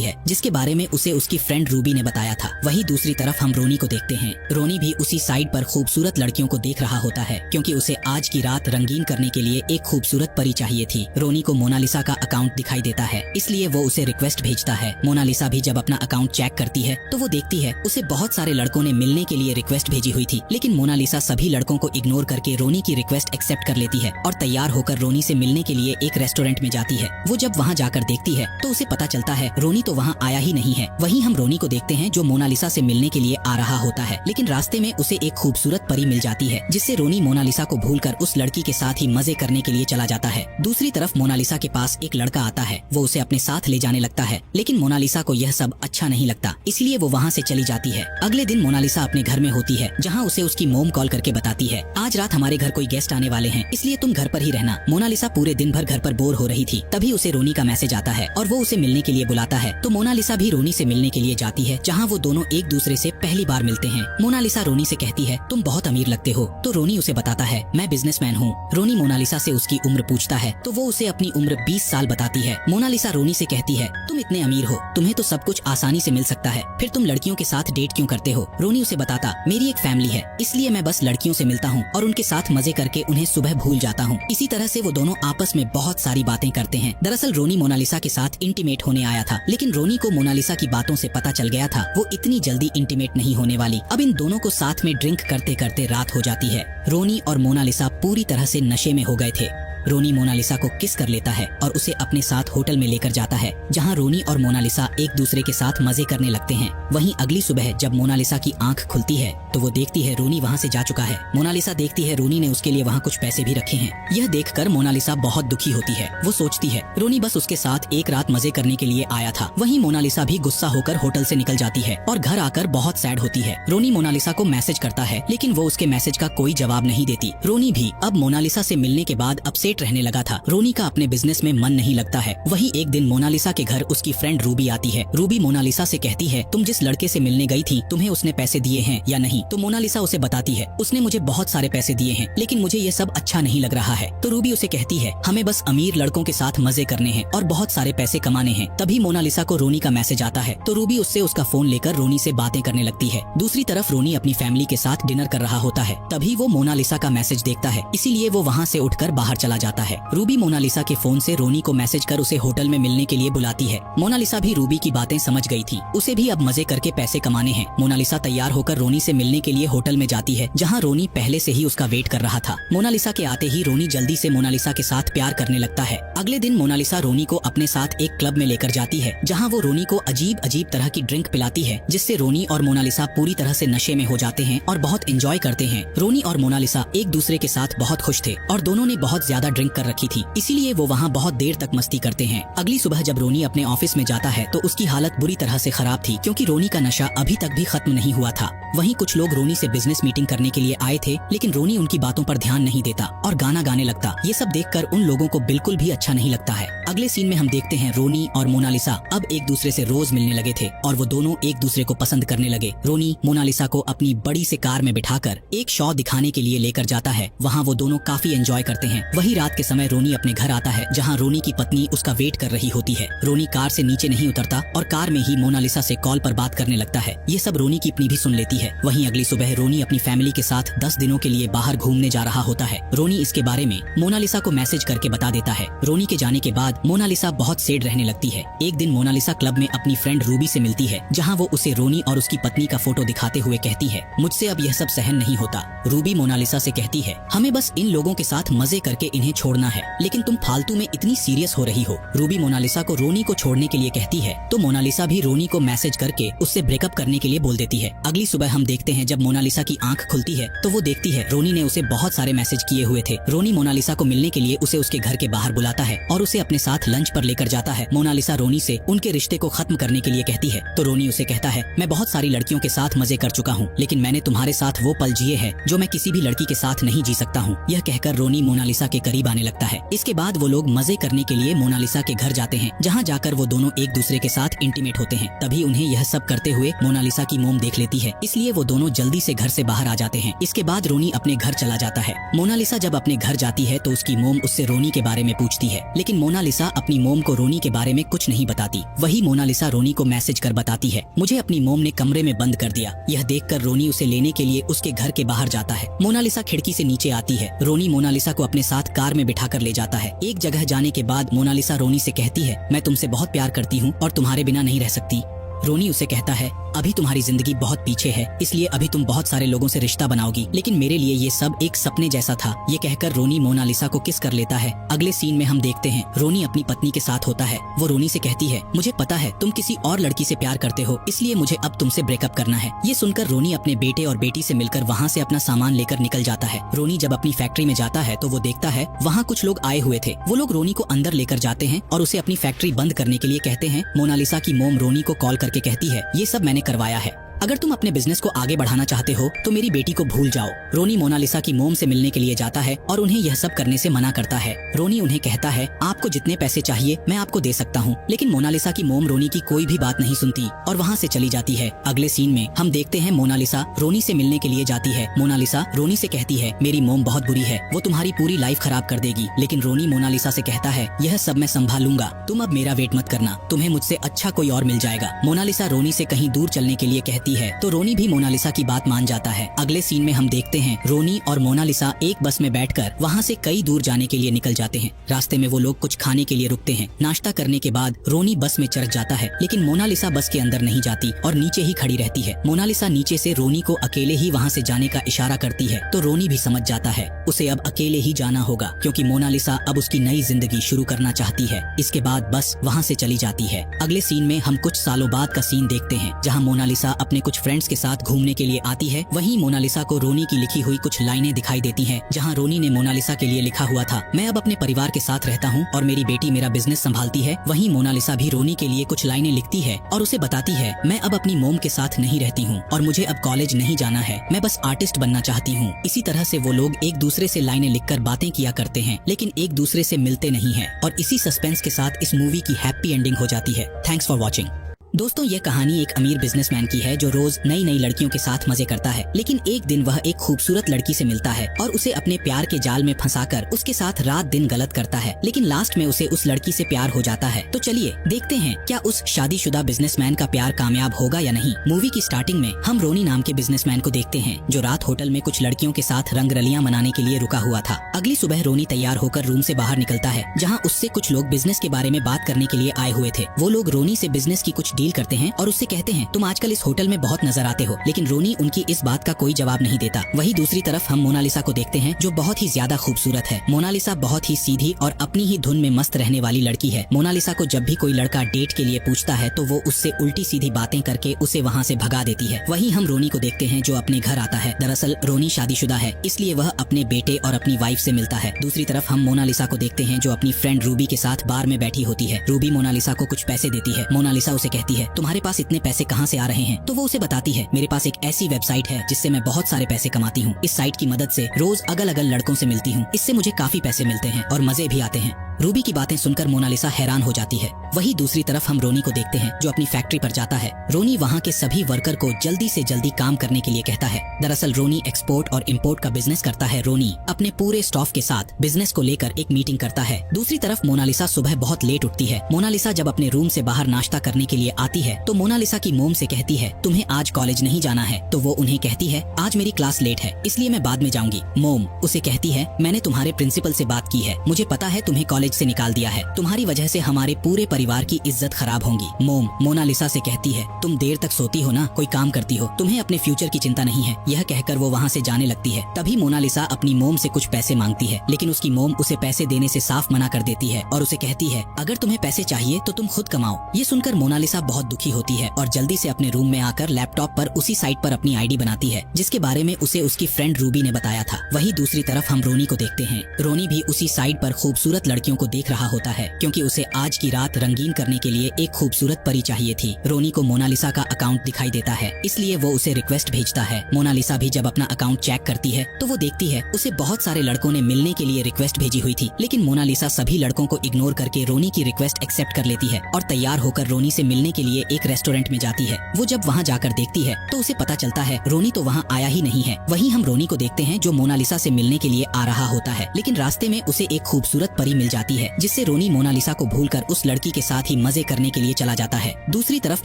है जिसके बारे में उसे उसकी फ्रेंड रूबी ने बताया था। वहीं दूसरी तरफ हम रोनी को देखते हैं। रोनी भी उसी साइट पर खूबसूरत लड़कियों को देख रहा होता है क्योंकि उसे आज की रात रंगीन करने के लिए एक खूबसूरत परी चाहिए थी। रोनी को मोनालिसा का अकाउंट दिखाई देता है, इसलिए वो उसे रिक्वेस्ट भेजता है। मोनालिसा भी जब अपना अकाउंट चेक करती है तो वो देखती है उसे बहुत सारे लड़कों ने मिलने के लिए रिक्वेस्ट भेजी हुई थी, लेकिन मोनालिसा सभी लड़कों को इग्नोर करके रोनी की रिक्वेस्ट एक्सेप्ट कर लेती है और तैयार होकर रोनी से मिलने के लिए एक रेस्टोरेंट में जाती है। वो जब वहाँ जाकर देखती है तो उसे पता चलता है रोनी तो वहाँ आया ही नहीं है। वहीं हम रोनी को देखते हैं जो मोनालिसा से मिलने के लिए आ रहा होता है, लेकिन रास्ते में उसे एक खूबसूरत परी मिल जाती है जिससे रोनी मोनालिसा को भूलकर उस लड़की के साथ ही मजे करने के लिए चला जाता है। दूसरी तरफ मोनालिसा के पास एक लड़का आता है। वो उसे अपने साथ ले जाने लगता है, लेकिन मोनालिसा को यह सब अच्छा नहीं लगता, इसलिए वो वहाँ से चली जाती है। अगले दिन मोनालिसा अपने घर में होती है जहाँ उसे उसकी मोम कॉल करके बताती है आज रात हमारे घर कोई गेस्ट आने वाले हैं, इसलिए तुम घर पर ही रहना। मोनालिसा पूरे दिन भर घर पर बोर हो रही थी, तभी उसे रोनी का मैसेज आता है और वो उसे मिलने के लिए बुलाता है। तो मोनालिसा भी रोनी से मिलने के लिए जाती है जहाँ वो दोनों एक दूसरे से पहली बार मिलते हैं। मोनालिसा रोनी से कहती है तुम बहुत अमीर लगते हो, तो रोनी उसे बताता है मैं बिजनेसमैन हूँ। रोनी मोनालिसा से उसकी उम्र पूछता है तो वो उसे अपनी उम्र 20 साल बताती है। मोनालिसा रोनी से कहती है तुम इतने अमीर हो, तुम्हें तो सब कुछ आसानी से मिल सकता है, फिर तुम लड़कियों के साथ डेट क्यों करते हो? रोनी उसे बताता मेरी एक फैमिली है, इसलिए मैं बस लड़कियों से मिलता हूँ और उनके साथ मजे करके उन्हें सुबह भूल जाता हूँ। इसी तरह से वो दोनों आपस में बहुत सारी बातें करते हैं। दरअसल रोनी मोनालिसा के साथ इंटीमेट होने आया था, लेकिन रोनी को मोनालिसा की बातों से पता चल गया था वो इतनी जल्दी इंटीमेट नहीं होने वाली। अब इन दोनों को साथ में ड्रिंक करते करते रात हो जाती है। रोनी और मोनालिसा पूरी तरह से नशे में हो गए थे। रोनी मोनालिसा को किस कर लेता है और उसे अपने साथ होटल में लेकर जाता है जहां रोनी और मोनालिसा एक दूसरे के साथ मजे करने लगते हैं। वहीं अगली सुबह जब मोनालिसा की आंख खुलती है तो वो देखती है रोनी वहां से जा चुका है। मोनालिसा देखती है रोनी ने उसके लिए वहां कुछ पैसे भी रखे हैं। यह देखकर मोनालिसा बहुत दुखी होती है। वो सोचती है रोनी बस उसके साथ एक रात मजे करने के लिए आया था। वहीं मोनालिसा भी गुस्सा होकर होटल से निकल जाती है और घर आकर बहुत सैड होती है। रोनी मोनालिसा को मैसेज करता है, लेकिन वो उसके मैसेज का कोई जवाब नहीं देती। रोनी भी अब मोनालिसा से मिलने के बाद अपसेट रहने लगा था। रोनी का अपने बिजनेस में मन नहीं लगता है। वहीं एक दिन मोनालिसा के घर उसकी फ्रेंड रूबी आती है। रूबी मोनालिसा से कहती है तुम जिस लड़के से मिलने गई थी तुम्हें उसने पैसे दिए हैं या नहीं? तो मोनालिसा उसे बताती है उसने मुझे बहुत सारे पैसे दिए हैं, लेकिन मुझे ये सब अच्छा नहीं लग रहा है। तो रूबी उसे कहती है हमें बस अमीर लड़कों के साथ मजे करने हैं और बहुत सारे पैसे कमाने हैं। तभी मोनालिसा को रोनी का मैसेज आता है तो रूबी उससे उसका फोन लेकर रोनी से बातें करने लगती है। दूसरी तरफ रोनी अपनी फैमिली के साथ डिनर कर रहा होता है। तभी वो मोनालिसा का मैसेज देखता है, इसीलिए वो वहाँ से उठकर बाहर चला जाता है। रूबी मोनालिसा के फोन से रोनी को मैसेज कर उसे होटल में मिलने के लिए बुलाती है। मोनालिसा भी रूबी की बातें समझ गई थी, उसे भी अब मजे करके पैसे कमाने हैं। मोनालिसा तैयार होकर रोनी से मिलने के लिए होटल में जाती है, जहाँ रोनी पहले से ही उसका वेट कर रहा था। मोनालिसा के आते ही रोनी जल्दी से मोनालिसा के साथ प्यार करने लगता है। अगले दिन मोनालिसा रोनी को अपने साथ एक क्लब में लेकर जाती है, जहाँ वो रोनी को अजीब अजीब तरह की ड्रिंक पिलाती है, जिससे रोनी और मोनालिसा पूरी तरह से नशे में हो जाते हैं और बहुत एंजॉय करते हैं। रोनी और मोनालिसा एक दूसरे के साथ बहुत खुश थे और दोनों ने बहुत ज्यादा ड्रिंक कर रखी थी, इसीलिए वो वहाँ बहुत देर तक मस्ती करते हैं। अगली सुबह जब रोनी अपने ऑफिस में जाता है तो उसकी हालत बुरी तरह से खराब थी, क्योंकि रोनी का नशा अभी तक भी खत्म नहीं हुआ था। वहीं कुछ लोग रोनी से बिजनेस मीटिंग करने के लिए आए थे, लेकिन रोनी उनकी बातों पर ध्यान नहीं देता और गाना गाने लगता। ये सब देखकर उन लोगों को बिल्कुल भी अच्छा नहीं लगता है। अगले सीन में हम देखते हैं रोनी और मोनालिसा अब एक दूसरे से रोज मिलने लगे थे और वो दोनों एक दूसरे को पसंद करने लगे। रोनी मोनालिसा को अपनी बड़ी से कार में बिठाकर एक शो दिखाने के लिए लेकर जाता है। वहाँ वो दोनों काफी एंजॉय करते हैं। वही रात के समय रोनी अपने घर आता है, जहाँ रोनी की पत्नी उसका वेट कर रही होती है। रोनी कार से नीचे नहीं उतरता और कार में ही मोनालिसा से कॉल पर बात करने लगता है। ये सब रोनी की अपनी भी सुन लेती है। वहीं अगली सुबह रोनी अपनी फैमिली के साथ 10 दिनों के लिए बाहर घूमने जा रहा होता है। रोनी इसके बारे में मोनालिसा को मैसेज करके बता देता है। रोनी के जाने के बाद मोनालिसा बहुत सैड रहने लगती है। एक दिन मोनालिसा क्लब में अपनी फ्रेंड रूबी से मिलती है, जहाँ वो उसे रोनी और उसकी पत्नी का फोटो दिखाते हुए कहती है, मुझसे अब यह सब सहन नहीं होता। रूबी मोनालिसा से कहती है, हमें बस इन लोगों के साथ मजे करके इन्हें छोड़ना है, लेकिन तुम फालतू में इतनी सीरियस हो रही हो। रूबी मोनालिसा को रोनी को छोड़ने के लिए कहती है, तो मोनालिसा भी रोनी को मैसेज करके उससे ब्रेकअप करने के लिए बोल देती है। अगली सुबह हम देखते हैं जब मोनालिसा की आंख खुलती है तो वो देखती है रोनी ने उसे बहुत सारे मैसेज किए हुए थे। रोनी मोनालिसा को मिलने के लिए उसे उसके घर के बाहर बुलाता है और उसे अपने साथ लंच पर लेकर जाता है। मोनालिसा रोनी से उनके रिश्ते को खत्म करने के लिए कहती है, तो रोनी उसे कहता है, मैं बहुत सारी लड़कियों के साथ मजे कर चुका हूँ, लेकिन मैंने तुम्हारे साथ वो पल जिए हैं जो मैं किसी भी लड़की के साथ नहीं जी सकता हूँ। यह कहकर रोनी मोनालिसा के करीब आने लगता है। इसके बाद वो लोग मजे करने के लिए मोनालिसा के घर जाते हैं, जहाँ जाकर वो दोनों एक दूसरे के साथ इंटीमेट होते हैं। तभी उन्हें यह सब करते हुए मोनालिसा की मोम देख लेती है, इसलिए वो दोनों जल्दी से घर से बाहर आ जाते हैं। इसके बाद रोनी अपने घर चला जाता है। मोनालिसा जब अपने घर जाती है तो उसकी मोम उससे रोनी के बारे में पूछती है, लेकिन मोनालिसा अपनी मोम को रोनी के बारे में कुछ नहीं बताती। वही मोनालिसा रोनी को मैसेज कर बताती है, मुझे अपनी मोम ने कमरे में बंद कर दिया। यह देखकर रोनी उसे लेने के लिए उसके घर के बाहर जाता है। मोनालिसा खिड़की से नीचे आती है। रोनी मोनालिसा को अपने साथ कार में बिठाकर ले जाता है। एक जगह जाने के बाद मोनालिसा रोनी से कहती है, मैं तुमसे बहुत प्यार करती हूँ और तुम्हारे बिना नहीं रह सकती। रोनी उसे कहता है, अभी तुम्हारी जिंदगी बहुत पीछे है, इसलिए अभी तुम बहुत सारे लोगों से रिश्ता बनाओगी, लेकिन मेरे लिए ये सब एक सपने जैसा था। ये कहकर रोनी मोनालिसा को किस कर लेता है। अगले सीन में हम देखते हैं रोनी अपनी पत्नी के साथ होता है। वो रोनी से कहती है, मुझे पता है तुम किसी और लड़की से प्यार करते हो, इसलिए मुझे अब तुमसे ब्रेकअप करना है। ये सुनकर रोनी अपने बेटे और बेटी से मिलकर वहाँ से अपना सामान लेकर निकल जाता है। रोनी जब अपनी फैक्ट्री में जाता है तो वो देखता है वहाँ कुछ लोग आए हुए थे। वो लोग रोनी को अंदर लेकर जाते हैं और उसे अपनी फैक्ट्री बंद करने के लिए कहते हैं। मोनालिसा की मोम रोनी को कॉल करके कहती है, ये सब मैंने करवाया है, अगर तुम अपने बिजनेस को आगे बढ़ाना चाहते हो तो मेरी बेटी को भूल जाओ। रोनी मोनालिसा की मोम से मिलने के लिए जाता है और उन्हें यह सब करने से मना करता है। रोनी उन्हें कहता है, आपको जितने पैसे चाहिए मैं आपको दे सकता हूँ, लेकिन मोनालिसा की मोम रोनी की कोई भी बात नहीं सुनती और वहाँ से चली जाती है। अगले सीन में हम देखते हैं मोनालिसा रोनी से मिलने के लिए जाती है। मोनालिसा रोनी से कहती है, मेरी मोम बहुत बुरी है, वो तुम्हारी पूरी लाइफ खराब कर देगी, लेकिन रोनी मोनालिसा से कहता है, यह सब मैं संभालूंगा, तुम अब मेरा वेट मत करना, तुम्हें मुझसे अच्छा कोई और मिल जाएगा। मोनालिसा रोनी से कहीं दूर चलने के लिए कहती है तो रोनी भी मोनालिसा की बात मान जाता है। अगले सीन में हम देखते हैं रोनी और मोनालिसा एक बस में बैठकर वहाँ से कई दूर जाने के लिए निकल जाते हैं। रास्ते में वो लोग कुछ खाने के लिए रुकते हैं। नाश्ता करने के बाद रोनी बस में चढ़ जाता है, लेकिन मोनालिसा बस के अंदर नहीं जाती और नीचे ही खड़ी रहती है। मोनालिसा नीचे से रोनी को अकेले ही वहाँ से जाने का इशारा करती है तो रोनी भी समझ जाता है उसे अब अकेले ही जाना होगा, क्योंकि मोनालिसा अब उसकी नई जिंदगी शुरू करना चाहती है। इसके बाद बस वहाँ से चली जाती है। अगले सीन में हम कुछ सालों बाद का सीन देखते हैं, जहाँ मोनालिसा अपने कुछ फ्रेंड्स के साथ घूमने के लिए आती है। वहीं मोनालिसा को रोनी की लिखी हुई कुछ लाइनें दिखाई देती हैं, जहां रोनी ने मोनालिसा के लिए लिखा हुआ था, मैं अब अपने परिवार के साथ रहता हूं और मेरी बेटी मेरा बिजनेस संभालती है। वहीं मोनालिसा भी रोनी के लिए कुछ लाइनें लिखती है और उसे बताती है, मैं अब अपनी मोम के साथ नहीं रहती हूँ और मुझे अब कॉलेज नहीं जाना है, मैं बस आर्टिस्ट बनना चाहती हूँ। इसी तरह से वो लोग एक दूसरे से लाइनें लिखकर बातें किया करते हैं, लेकिन एक दूसरे से मिलते नहीं है और इसी सस्पेंस के साथ इस मूवी की हैप्पी एंडिंग हो जाती है। Thanks for watching. दोस्तों ये कहानी एक अमीर बिजनेसमैन की है जो रोज नई नई लड़कियों के साथ मजे करता है, लेकिन एक दिन वह एक खूबसूरत लड़की से मिलता है और उसे अपने प्यार के जाल में फंसाकर उसके साथ रात दिन गलत करता है, लेकिन लास्ट में उसे उस लड़की से प्यार हो जाता है। तो चलिए देखते हैं क्या उस शादीशुदा बिजनेसमैन का प्यार कामयाब होगा या नहीं। मूवी की स्टार्टिंग में हम रोनी नाम के बिजनेसमैन को देखते हैं जो रात होटल में कुछ लड़कियों के साथ रंगरलियां मनाने के लिए रुका हुआ था। अगली सुबह रोनी तैयार होकर रूम से बाहर निकलता है जहाँ उससे कुछ लोग बिजनेस के बारे में बात करने के लिए आए हुए थे। वो लोग रोनी से बिजनेस की कुछ डील करते हैं और उससे कहते हैं तुम आजकल इस होटल में बहुत नजर आते हो, लेकिन रोनी उनकी इस बात का कोई जवाब नहीं देता। वहीं दूसरी तरफ हम मोनालिसा को देखते हैं जो बहुत ही ज्यादा खूबसूरत है। मोनालिसा बहुत ही सीधी और अपनी ही धुन में मस्त रहने वाली लड़की है। मोनालिसा को जब भी कोई लड़का डेट के लिए पूछता है तो वो उससे उल्टी सीधी बातें करके उसे वहाँ से भगा देती है। वहीं हम रोनी को देखते हैं जो अपने घर आता है। दरअसल रोनी शादीशुदा है, इसलिए वह अपने बेटे और अपनी वाइफ से मिलता है। दूसरी तरफ हम मोनालिसा को देखते हैं जो अपनी फ्रेंड रूबी के साथ बार में बैठी होती है। रूबी मोनालिसा को कुछ पैसे देती है। मोनालिसा उसे कहती है तुम्हारे पास इतने पैसे कहाँ से आ रहे हैं? तो वो उसे बताती है मेरे पास एक ऐसी वेबसाइट है जिससे मैं बहुत सारे पैसे कमाती हूँ। इस साइट की मदद से रोज अलग अलग लड़कों से मिलती हूँ, इससे मुझे काफी पैसे मिलते हैं और मजे भी आते हैं। रूबी की बातें सुनकर मोनालिसा हैरान हो जाती है। वहीं दूसरी तरफ हम रोनी को देखते हैं जो अपनी फैक्ट्री पर जाता है। रोनी वहाँ के सभी वर्कर को जल्दी से जल्दी काम करने के लिए कहता है। दरअसल रोनी एक्सपोर्ट और इम्पोर्ट का बिजनेस करता है। रोनी अपने पूरे स्टाफ के साथ बिजनेस को लेकर एक मीटिंग करता है। दूसरी तरफ मोनालिसा सुबह बहुत लेट उठती है। मोनालिसा जब अपने रूम से बाहर नाश्ता करने के लिए आती है तो मोनालिसा की मोम से कहती है तुम्हें आज कॉलेज नहीं जाना है, तो वो उन्हें कहती है आज मेरी क्लास लेट है इसलिए मैं बाद में जाऊंगी। मोम उसे कहती है मैंने तुम्हारे प्रिंसिपल से बात की है, मुझे पता है तुम्हें कॉलेज से निकाल दिया है, तुम्हारी वजह से हमारे पूरे परिवार की इज्जत खराब होगी। मोम मोनालिसा से कहती है तुम देर तक सोती हो ना, कोई काम करती हो, तुम्हें अपने फ्यूचर की चिंता नहीं है। यह कहकर वो वहाँ से जाने लगती है। तभी मोनालिसा अपनी मोम से कुछ पैसे मांगती है, लेकिन उसकी मोम उसे पैसे देने से साफ मना कर देती है और उसे कहती है अगर तुम्हें पैसे चाहिए तो तुम खुद कमाओ। ये सुनकर मोनालिसा बहुत दुखी होती है और जल्दी से अपने रूम में आकर लैपटॉप पर उसी साइट पर अपनी आईडी बनाती है जिसके बारे में उसे उसकी फ्रेंड रूबी ने बताया था। वहीं दूसरी तरफ हम रोनी को देखते हैं। रोनी भी उसी साइट पर खूबसूरत लड़कियों को देख रहा होता है क्योंकि उसे आज की रात रंगीन करने के लिए एक खूबसूरत परी चाहिए थी। रोनी को मोनालिसा का अकाउंट दिखाई देता है, इसलिए वो उसे रिक्वेस्ट भेजता है। मोनालिसा भी जब अपना अकाउंट चेक करती है तो वो देखती है उसे बहुत सारे लड़कों ने मिलने के लिए रिक्वेस्ट भेजी हुई थी, लेकिन मोनालिसा सभी लड़कों को इग्नोर करके रोनी की रिक्वेस्ट एक्सेप्ट कर लेती है और तैयार होकर रोनी से मिलने के लिए एक रेस्टोरेंट में जाती है। वो जब वहाँ जाकर देखती है तो उसे पता चलता है रोनी तो वहाँ आया ही नहीं है। वहीं हम रोनी को देखते हैं जो मोनालिसा से मिलने के लिए आ रहा होता है, लेकिन रास्ते में उसे एक खूबसूरत परी मिल जाती है जिससे रोनी मोनालिसा को भूलकर उस लड़की के साथ ही मजे करने के लिए चला जाता है। दूसरी तरफ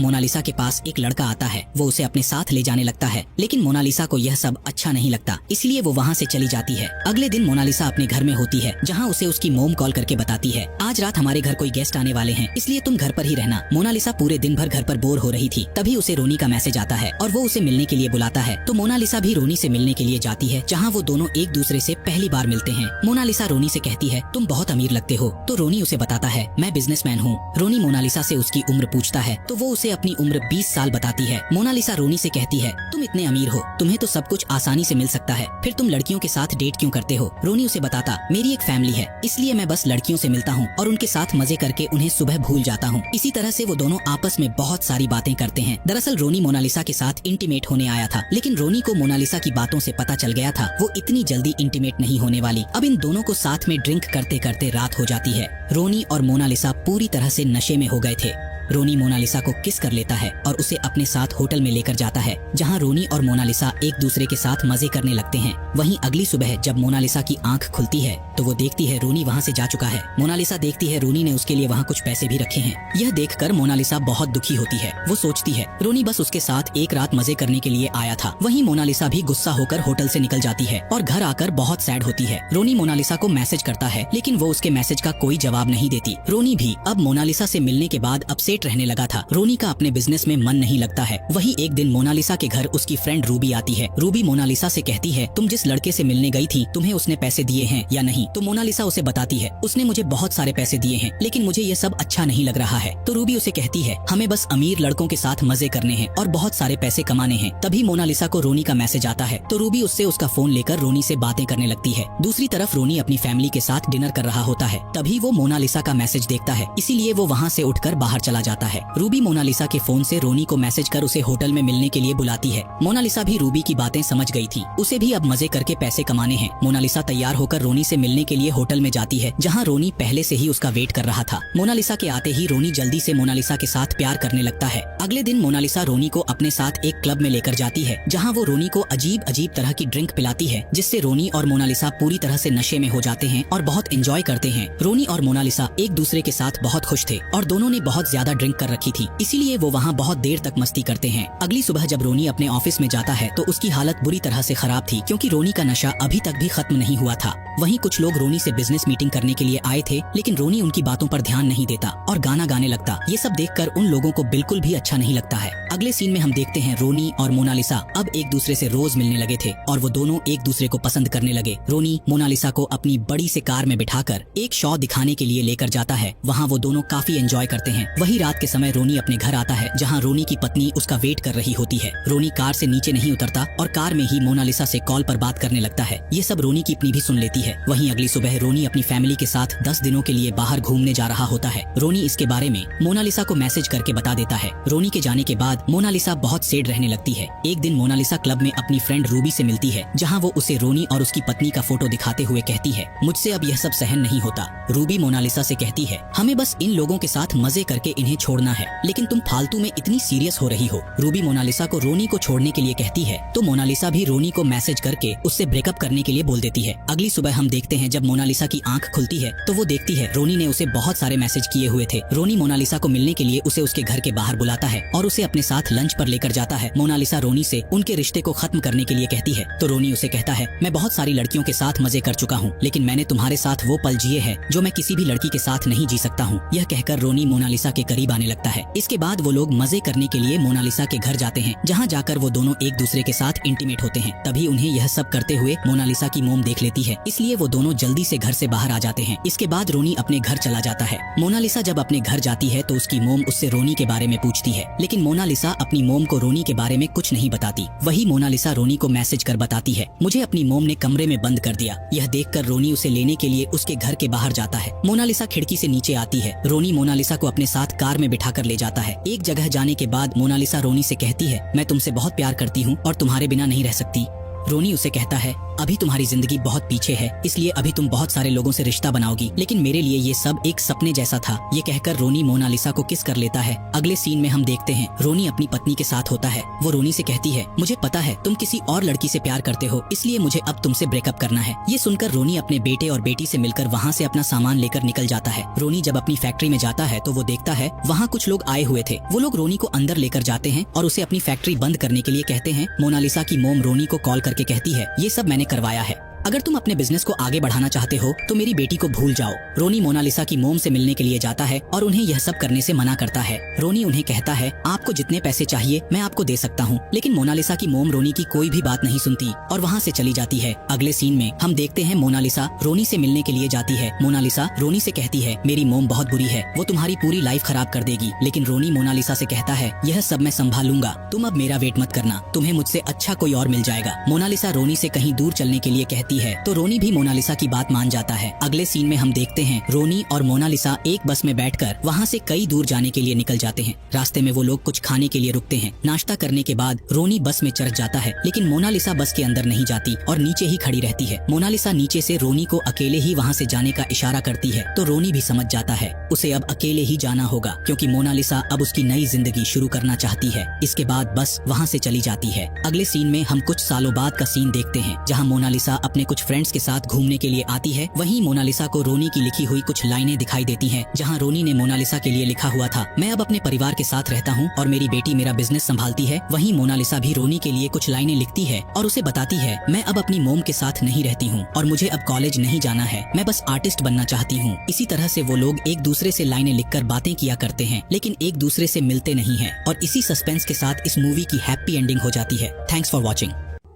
मोनालिसा के पास एक लड़का आता है, वो उसे अपने साथ ले जाने लगता है, लेकिन मोनालिसा को यह सब अच्छा नहीं लगता, इसलिए वो वहाँ से चली जाती है। अगले दिन मोनालिसा अपने घर में होती है जहाँ उसे उसकी मोम कॉल करके बताती है आज रात हमारे घर कोई गेस्ट आने वाले हैं, इसलिए तुम घर पर ही रहना। मोनालिसा पूरे दिन भर घर पर बोर हो रही थी, तभी उसे रोनी का मैसेज आता है और वो उसे मिलने के लिए बुलाता है। तो मोनालिसा भी रोनी से मिलने के लिए जाती है जहाँ वो दोनों एक दूसरे से पहली बार मिलते हैं। मोनालिसा रोनी से कहती है तुम बहुत अमीर लगते हो, तो रोनी उसे बताता है मैं बिजनेसमैन हूँ। रोनी मोनालिसा से उसकी उम्र पूछता है तो वो उसे अपनी उम्र 20 साल बताती है। मोनालिसा रोनी से कहती है तुम इतने अमीर हो, तुम्हें तो सब कुछ आसानी से मिल सकता है, फिर तुम लड़कियों के साथ डेट क्यों करते हो? रोनी उसे बताता मेरी एक फैमिली है, इसलिए मैं बस लड़कियों से मिलता हूँ और उनके साथ मजे करके उन्हें सुबह भूल जाता हूँ। इसी तरह से वो दोनों आपस में बहुत सारी बातें करते हैं। दरअसल रोनी मोनालिसा के साथ इंटीमेट होने आया था, लेकिन रोनी को मोनालिसा की बातों से पता चल गया था वो इतनी जल्दी इंटीमेट नहीं होने वाली। अब इन दोनों को साथ में ड्रिंक करते करते रात हो जाती है। रोनी और मोनालिसा पूरी तरह से नशे में हो गए थे। रोनी मोनालिसा को किस कर लेता है और उसे अपने साथ होटल में लेकर जाता है जहां रोनी और मोनालिसा एक दूसरे के साथ मजे करने लगते हैं। वहीं अगली सुबह जब मोनालिसा की आंख खुलती है तो वो देखती है रोनी वहां से जा चुका है। मोनालिसा देखती है रोनी ने उसके लिए वहां कुछ पैसे भी रखे हैं। यह देखकर मोनालिसा बहुत दुखी होती है। वो सोचती है रोनी बस उसके साथ एक रात मजे करने के लिए आया था। वहीं मोनालिसा भी गुस्सा होकर होटल से निकल जाती है और घर आकर बहुत सैड होती है। रोनी मोनालिसा को मैसेज करता है, लेकिन वो उसके मैसेज का कोई जवाब नहीं देती। रोनी भी अब मोनालिसा से मिलने के बाद अपसेट रहने लगा था। रोनी का अपने बिजनेस में मन नहीं लगता है। वहीं एक दिन मोनालिसा के घर उसकी फ्रेंड रूबी आती है। रूबी मोनालिसा से कहती है तुम जिस लड़के से मिलने गई थी तुम्हें उसने पैसे दिए हैं या नहीं? तो मोनालिसा उसे बताती है उसने मुझे बहुत सारे पैसे दिए हैं, लेकिन मुझे ये सब अच्छा नहीं लग रहा है। तो रूबी उसे कहती है हमें बस अमीर लड़कों के साथ मजे करने हैं और बहुत सारे पैसे कमाने हैं। तभी मोनालिसा को रोनी का मैसेज आता है तो रूबी उससे उसका फोन लेकर रोनी से बातें करने लगती है। दूसरी तरफ रोनी अपनी फैमिली के साथ डिनर कर रहा होता है। तभी वो मोनालिसा का मैसेज देखता है, इसीलिए वो वहाँ से उठकर बाहर चला चला जाता है। रूबी मोनालिसा के फोन से रोनी को मैसेज कर उसे होटल में मिलने के लिए बुलाती है। मोनालिसा भी रूबी की बातें समझ गई थी, उसे भी अब मजे करके पैसे कमाने हैं। मोनालिसा तैयार होकर रोनी से मिलने के लिए होटल में जाती है, जहाँ रोनी पहले से ही उसका वेट कर रहा था। मोनालिसा के आते ही रोनी जल्दी से मोनालिसा के साथ प्यार करने लगता है। अगले दिन मोनालिसा रोनी को अपने साथ एक क्लब में लेकर जाती है, जहाँ वो रोनी को अजीब अजीब तरह की ड्रिंक पिलाती है, जिससे रोनी और मोनालिसा पूरी तरह से नशे में हो जाते हैं और बहुत एंजॉय करते हैं। रोनी और मोनालिसा एक दूसरे के साथ बहुत खुश थे और दोनों ने बहुत ज्यादा ड्रिंक कर रखी थी, इसीलिए वो वहाँ बहुत देर तक मस्ती करते हैं। अगली सुबह जब रोनी अपने ऑफिस में जाता है तो उसकी हालत बुरी तरह से खराब थी, क्योंकि रोनी का नशा अभी तक भी खत्म नहीं हुआ था। वहीं कुछ लोग रोनी से बिजनेस मीटिंग करने के लिए आए थे, लेकिन रोनी उनकी बातों पर ध्यान नहीं देता और गाना गाने लगता। ये सब देखकर उन लोगों को बिल्कुल भी अच्छा नहीं लगता है। अगले सीन में हम देखते हैं रोनी और मोनालिसा अब एक दूसरे से रोज मिलने लगे थे और वो दोनों एक दूसरे को पसंद करने लगे। रोनी मोनालिसा को अपनी बड़ी से कार में बिठाकर एक शो दिखाने के लिए लेकर जाता है। वहाँ वो दोनों काफी एंजॉय करते हैं। वही रात के समय रोनी अपने घर आता है, जहाँ रोनी की पत्नी उसका वेट कर रही होती है। रोनी कार से नीचे नहीं उतरता और कार में ही मोनालिसा से कॉल पर बात करने लगता है। ये सब रोनी की पत्नी भी सुन लेती है। वहीं अगली सुबह रोनी अपनी फैमिली के साथ 10 दिनों के लिए बाहर घूमने जा रहा होता है। रोनी इसके बारे में मोनालिसा को मैसेज करके बता देता है। रोनी के जाने के बाद मोनालिसा बहुत सैड रहने लगती है। एक दिन मोनालिसा क्लब में अपनी फ्रेंड रूबी से मिलती है, जहाँ वो उसे रोनी और उसकी पत्नी का फोटो दिखाते हुए कहती है, मुझसे अब यह सब सहन नहीं होता। रूबी मोनालिसा से कहती है, हमें बस इन लोगों के साथ मजे करके इन्हें छोड़ना है, लेकिन तुम फालतू में इतनी सीरियस हो रही हो। रूबी मोनालिसा को रोनी को छोड़ने के लिए कहती है, तो मोनालिसा भी रोनी को मैसेज करके उससे ब्रेकअप करने के लिए बोल देती है। अगली सुबह हम देखते हैं जब मोनालिसा की आंख खुलती है तो वो देखती है रोनी ने उसे बहुत सारे मैसेज किए हुए थे। रोनी मोनालिसा को मिलने के लिए उसे उसके घर के बाहर बुलाता है और उसे अपने साथ लंच पर लेकर जाता है। मोनालिसा रोनी से उनके रिश्ते को खत्म करने के लिए कहती है, तो रोनी उसे कहता है, मैं बहुत सारी लड़कियों के साथ मजे कर चुका हूँ, लेकिन मैंने तुम्हारे साथ वो पल जिए हैं जो मैं किसी भी लड़की के साथ नहीं जी सकता हूँ। यह कहकर रोनी मोनालिसा के करीब आने लगता है। इसके बाद वो लोग मजे करने के लिए मोनालिसा के घर जाते हैं, जहाँ जाकर वो दोनों एक दूसरे के साथ इंटीमेट होते हैं। तभी उन्हें यह सब करते हुए मोनालिसा की मोम देख लेती है, इसलिए वो दोनों जल्दी से घर से बाहर आ जाते हैं। इसके बाद रोनी अपने घर चला जाता है। मोनालिसा जब अपने घर जाती है तो उसकी मोम उससे रोनी के बारे में पूछती है, लेकिन मोनालिसा अपनी मोम को रोनी के बारे में कुछ नहीं बताती। वही मोनालिसा रोनी को मैसेज कर बताती है, मुझे अपनी मोम ने कमरे में बंद कर दिया। यह देखकर रोनी उसे लेने के लिए उसके घर के बाहर जाता है। मोनालिसा खिड़की से नीचे आती है। रोनी मोनालिसा को अपने साथ कार में बिठाकर ले जाता है। एक जगह जाने के बाद मोनालिसा रोनी से कहती है, मैं तुमसे बहुत प्यार करती हूँ और तुम्हारे बिना नहीं रह सकती। रोनी उसे कहता है, अभी तुम्हारी जिंदगी बहुत पीछे है, इसलिए अभी तुम बहुत सारे लोगों से रिश्ता बनाओगी, लेकिन मेरे लिए ये सब एक सपने जैसा था। ये कहकर रोनी मोनालिसा को किस कर लेता है। अगले सीन में हम देखते हैं रोनी अपनी पत्नी के साथ होता है। वो रोनी से कहती है, मुझे पता है तुम किसी और लड़की से प्यार करते हो, इसलिए मुझे अब तुमसे ब्रेकअप करना है। ये सुनकर रोनी अपने बेटे और बेटी से मिलकर वहाँ से अपना सामान लेकर निकल जाता है। रोनी जब अपनी फैक्ट्री में जाता है तो वो देखता है वहाँ कुछ लोग आए हुए थे। वो लोग रोनी को अंदर लेकर जाते हैं और उसे अपनी फैक्ट्री बंद करने के लिए कहते हैं। मोनालिसा की मोम रोनी को कॉल करके कहती है, ये सब मैंने करवाया है, अगर तुम अपने बिजनेस को आगे बढ़ाना चाहते हो तो मेरी बेटी को भूल जाओ। रोनी मोनालिसा की मोम से मिलने के लिए जाता है और उन्हें यह सब करने से मना करता है। रोनी उन्हें कहता है, आपको जितने पैसे चाहिए मैं आपको दे सकता हूँ, लेकिन मोनालिसा की मोम रोनी की कोई भी बात नहीं सुनती और वहाँ से चली जाती है। अगले सीन में हम देखते हैं मोनालिसा रोनी से मिलने के लिए जाती है। मोनालिसा रोनी से कहती है, मेरी मोम बहुत बुरी है, वो तुम्हारी पूरी लाइफ खराब कर देगी, लेकिन रोनी मोनालिसा से कहता है, यह सब मैं संभाल लूंगा, तुम अब मेरा वेट मत करना, तुम्हें मुझसे अच्छा कोई और मिल जाएगा। मोनालिसा रोनी से कहीं दूर चलने के लिए कहती है तो रोनी भी मोनालिसा की बात मान जाता है। अगले सीन में हम देखते हैं रोनी और मोनालिसा एक बस में बैठकर वहाँ से कई दूर जाने के लिए निकल जाते हैं। रास्ते में वो लोग कुछ खाने के लिए रुकते हैं। नाश्ता करने के बाद रोनी बस में चढ़ जाता है, लेकिन मोनालिसा बस के अंदर नहीं जाती और नीचे ही खड़ी रहती है। मोनालिसा नीचे से रोनी को अकेले ही वहाँ से जाने का इशारा करती है तो रोनी भी समझ जाता है उसे अब अकेले ही जाना होगा, क्योंकि मोनालिसा अब उसकी नई जिंदगी शुरू करना चाहती है। इसके बाद बस वहाँ से चली जाती है। अगले सीन में हम कुछ सालों बाद का सीन देखते हैं, जहाँ मोनालिसा अपने कुछ फ्रेंड्स के साथ घूमने के लिए आती है। वहीं मोनालिसा को रोनी की लिखी हुई कुछ लाइनें दिखाई देती हैं, जहां रोनी ने मोनालिसा के लिए लिखा हुआ था, मैं अब अपने परिवार के साथ रहता हूं और मेरी बेटी मेरा बिजनेस संभालती है। वहीं मोनालिसा भी रोनी के लिए कुछ लाइनें लिखती है और उसे बताती है, मैं अब अपनी मोम के साथ नहीं रहती हूँ और मुझे अब कॉलेज नहीं जाना है, मैं बस आर्टिस्ट बनना चाहती हूँ। इसी तरह से वो लोग एक दूसरे से लाइनें लिखकर बातें किया करते हैं, लेकिन एक दूसरे से मिलते नहीं है और इसी सस्पेंस के साथ इस मूवी की हैप्पी एंडिंग हो जाती है। Thanks for watching.